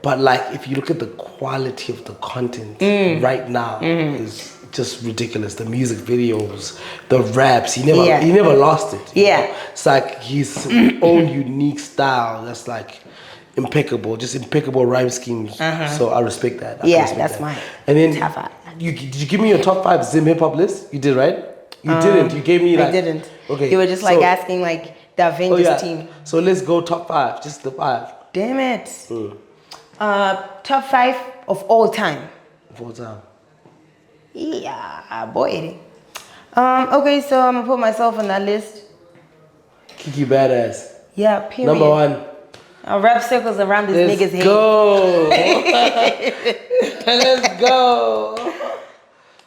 Speaker 1: But like, if you look at the quality of the content right now, is just ridiculous. The music videos, the raps, he never lost it. you know? It's like his own unique style. That's like impeccable, just impeccable rhyme schemes. So I respect that.
Speaker 2: That's mine.
Speaker 1: And then
Speaker 2: Top five.
Speaker 1: did you give me your top 5 Zim hip hop list? You did, right? You didn't. You gave me like.
Speaker 2: I didn't.
Speaker 1: Okay.
Speaker 2: You were just like asking like the Avengers team.
Speaker 1: So let's go top 5, just the 5.
Speaker 2: Damn it. Top 5 of all time.
Speaker 1: Of all time.
Speaker 2: Yeah, boy. Okay, so I'm gonna put myself on that list.
Speaker 1: Kikky Badass.
Speaker 2: Yeah, period.
Speaker 1: Number 1.
Speaker 2: I'll wrap circles around this nigga's head.
Speaker 1: Let's go.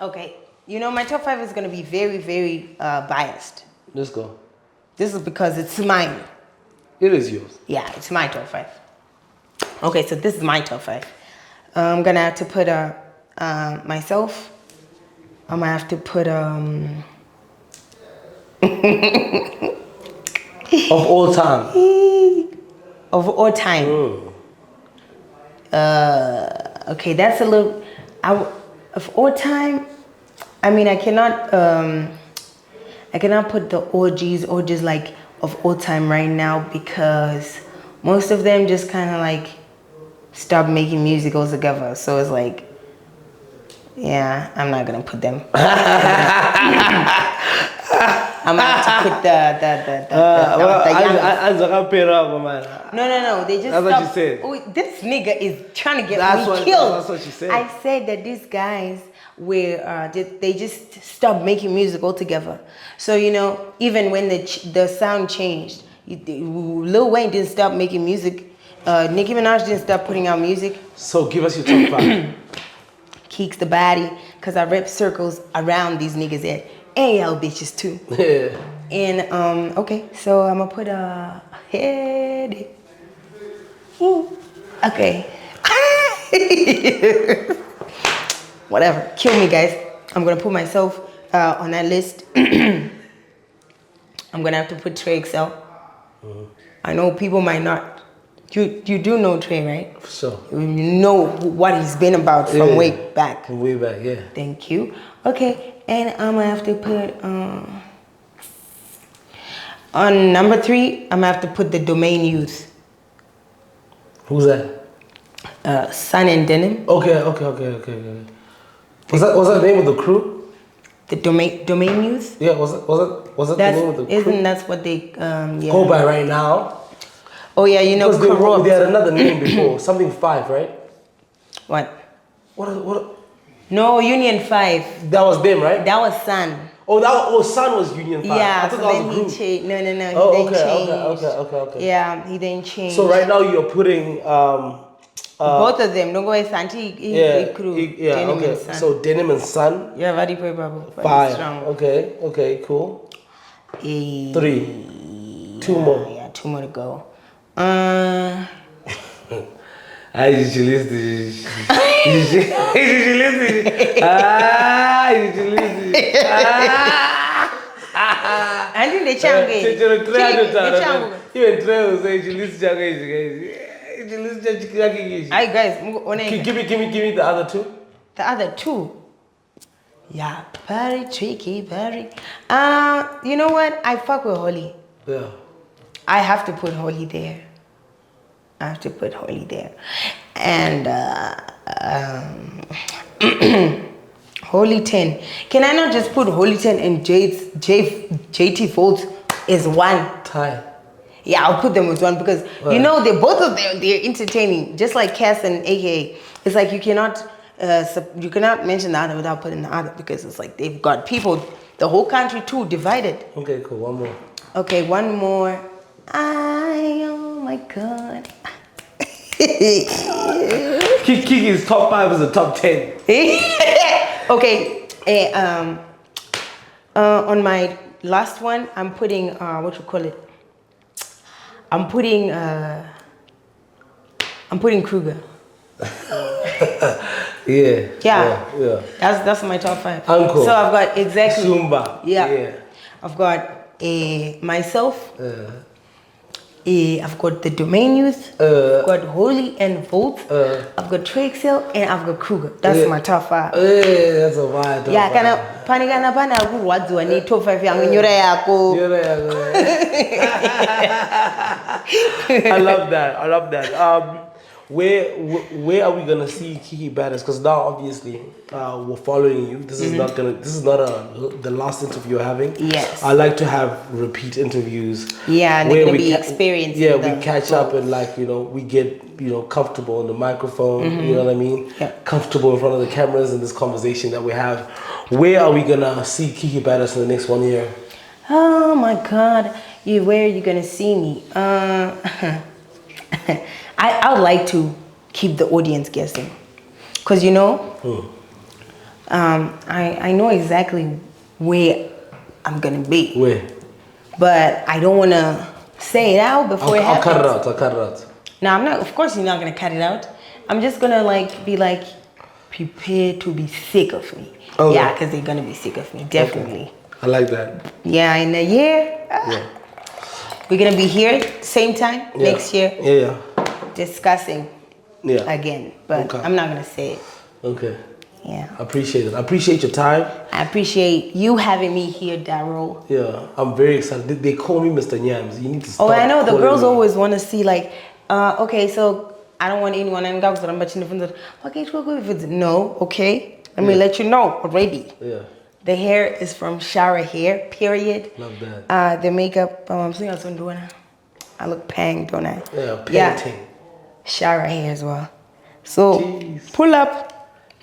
Speaker 2: Okay, you know my top 5 is gonna be very, very biased.
Speaker 1: Let's go.
Speaker 2: This is because it's mine.
Speaker 1: It is yours.
Speaker 2: Yeah, it's my top 5. Okay, so this is my top 5. I'm gonna have to put myself. I'm gonna have to put
Speaker 1: Of all time.
Speaker 2: of all time. Okay, that's a little. Of all time, I mean, I cannot put the OGs or just like of all time right now because most of them just kind of like stopped making music altogether. So it's like, yeah, I'm not gonna put them. I'm gonna have to put the No. They just
Speaker 1: That's what you said.
Speaker 2: Oh, this nigga is trying to get me killed.
Speaker 1: That's what you said.
Speaker 2: I said that these guys were they just stopped making music altogether. So you know, even when the sound changed, Lil Wayne didn't stop making music. Nicki Minaj didn't stop putting out music.
Speaker 1: So give us your top 5.
Speaker 2: Kikky the body, cause I rep circles around these niggas head and y'all bitches too.
Speaker 1: Yeah.
Speaker 2: And okay, so I'm gonna put a head. Okay. Whatever. Kill me, guys. I'm gonna put myself on that list. I'm gonna have to put Trey XL. I know people might not. You do know Trey, right?
Speaker 1: For sure.
Speaker 2: You know what he's been about from way back.
Speaker 1: From way back, yeah.
Speaker 2: Thank you. Okay, and I'm gonna have to put on number 3. I'm gonna have to put the Domain Youth.
Speaker 1: Who's that?
Speaker 2: Sun and Denim.
Speaker 1: Okay. Was that the name of the crew?
Speaker 2: The Domain Youth.
Speaker 1: Yeah, was that the name of the crew?
Speaker 2: Isn't that's what they yeah.
Speaker 1: Go by right now?
Speaker 2: Oh yeah, you know,
Speaker 1: Because they had another name before, something 5, right?
Speaker 2: What?
Speaker 1: What?
Speaker 2: No, Union 5.
Speaker 1: That was them, right?
Speaker 2: That was Sun.
Speaker 1: Sun was Union 5.
Speaker 2: Yeah,
Speaker 1: I thought
Speaker 2: so
Speaker 1: that was
Speaker 2: then
Speaker 1: a
Speaker 2: he
Speaker 1: group.
Speaker 2: changed. No, he then changed.
Speaker 1: Okay.
Speaker 2: Yeah, he then changed.
Speaker 1: So right now you're putting
Speaker 2: both of them. Don't go with Santi. Crew. Denim
Speaker 1: okay.
Speaker 2: and Sun.
Speaker 1: So Denim and Sun.
Speaker 2: Yeah, very babu.
Speaker 1: 5.
Speaker 2: Strong.
Speaker 1: Okay, cool. 3. 2 more.
Speaker 2: Yeah, 2 more to go.
Speaker 1: I did you listen?
Speaker 2: I think they change. Hi guys,
Speaker 1: Give me the other 2.
Speaker 2: The other 2. Yeah, very tricky, very. You know what? I fuck with Holly.
Speaker 1: Yeah.
Speaker 2: I have to put Holly there. And Holy 10. Can I not just put Holy 10 and JT Voltz is one?
Speaker 1: Tie.
Speaker 2: Yeah, I'll put them with one because you know they're both of them. They're entertaining, just like Cass and AKA. It's like you cannot mention the other without putting the other because it's like they've got people, the whole country too, divided.
Speaker 1: Okay, cool. One more.
Speaker 2: Okay, one more. Oh my God.
Speaker 1: Kikky's top 5 is a top 10.
Speaker 2: Okay. On my last one, I'm putting what you call it. I'm putting Kruger. Yeah. That's my top 5.
Speaker 1: Uncle.
Speaker 2: So I've got exactly
Speaker 1: Zumba.
Speaker 2: Yeah. I've got myself. I've got the Domain Youth. I've got Holy and Voltz. I've got Trexel and I've got Kruger. That's my top 5.
Speaker 1: That's a vibe.
Speaker 2: Yeah, kana kuwadziwa ni top 5 yangu nyora yako.
Speaker 1: I love that. Where are we gonna see Kikky Badass? Because now obviously we're following you. This is not the last interview you're having.
Speaker 2: Yes.
Speaker 1: I like to have repeat interviews.
Speaker 2: Yeah, and they're gonna be experienced.
Speaker 1: Yeah, we catch up and we get comfortable on the microphone. You know what I mean?
Speaker 2: Yeah.
Speaker 1: Comfortable in front of the cameras in this conversation that we have. Where are we gonna see Kikky Badass in the next 1 year?
Speaker 2: Oh my God, where are you gonna see me? I would like to keep the audience guessing, cause I know exactly where I'm gonna be.
Speaker 1: Where?
Speaker 2: But I don't wanna say it out before it happens.
Speaker 1: I'll cut it out.
Speaker 2: No, I'm not. Of course, you're not gonna cut it out. I'm just gonna be prepared to be sick of me.
Speaker 1: Okay.
Speaker 2: Yeah, cause they're gonna be sick of me, definitely.
Speaker 1: Okay. I like that.
Speaker 2: Yeah, in a year, we're gonna be here same time next year.
Speaker 1: Yeah.
Speaker 2: Discussing again, but I'm not gonna say it.
Speaker 1: Okay.
Speaker 2: Yeah.
Speaker 1: I appreciate it. I appreciate your time.
Speaker 2: I appreciate you having me here, Daryl.
Speaker 1: Yeah, I'm very excited. They call me Mr. Yams. You need to stop.
Speaker 2: Oh, I know. The girls always want to see okay, so I don't want anyone and dogs that I'm watching the okay, no, okay. Let me let you know already.
Speaker 1: Yeah.
Speaker 2: The hair is from Shara Hair, period.
Speaker 1: Love that.
Speaker 2: The makeup, I look pang, don't I?
Speaker 1: Yeah, painting.
Speaker 2: Shara Hair as well. So pull up.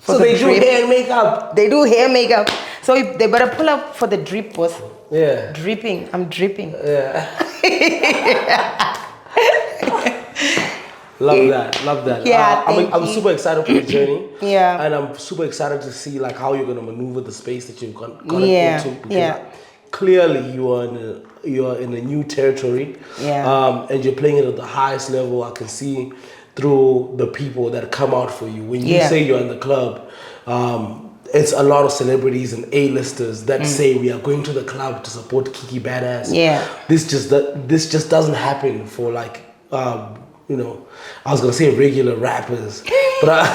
Speaker 1: So they do hair and makeup.
Speaker 2: They do hair makeup. So they better pull up for the drip, boss.
Speaker 1: Yeah.
Speaker 2: Dripping. I'm dripping.
Speaker 1: Yeah. Love that.
Speaker 2: Yeah,
Speaker 1: I'm super excited for your journey.
Speaker 2: Yeah.
Speaker 1: And I'm super excited to see how you're gonna maneuver the space that you've gone into. Because clearly you are in a new territory.
Speaker 2: Yeah.
Speaker 1: And you're playing it at the highest level. I can see through the people that come out for you. When you say you're in the club, it's a lot of celebrities and A-listers that say we are going to the club to support Kikky Badass.
Speaker 2: Yeah.
Speaker 1: This just doesn't happen for I was gonna say regular rappers, but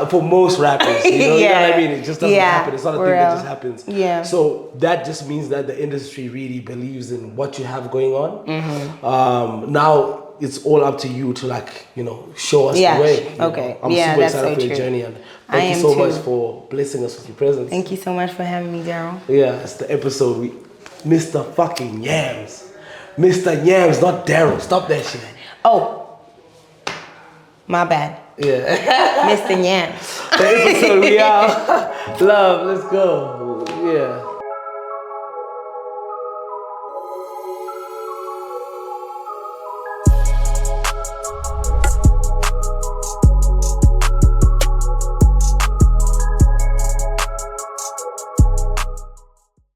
Speaker 1: for most rappers, you know what I mean. It just doesn't happen. It's not a thing that just happens.
Speaker 2: Yeah.
Speaker 1: So that just means that the industry really believes in what you have going on. Now it's all up to you to show us the way.
Speaker 2: Okay.
Speaker 1: I'm super excited for your journey, and thank you so much for blessing us with your presence.
Speaker 2: Thank you so much for having me, Daryl.
Speaker 1: Yeah, it's the episode Mr. fucking Yams. Mr. Yams, not Daryl. Stop that shit.
Speaker 2: Oh, my bad.
Speaker 1: Yeah.
Speaker 2: Mr. Yams.
Speaker 1: The episode we out. Love, let's go. Yeah.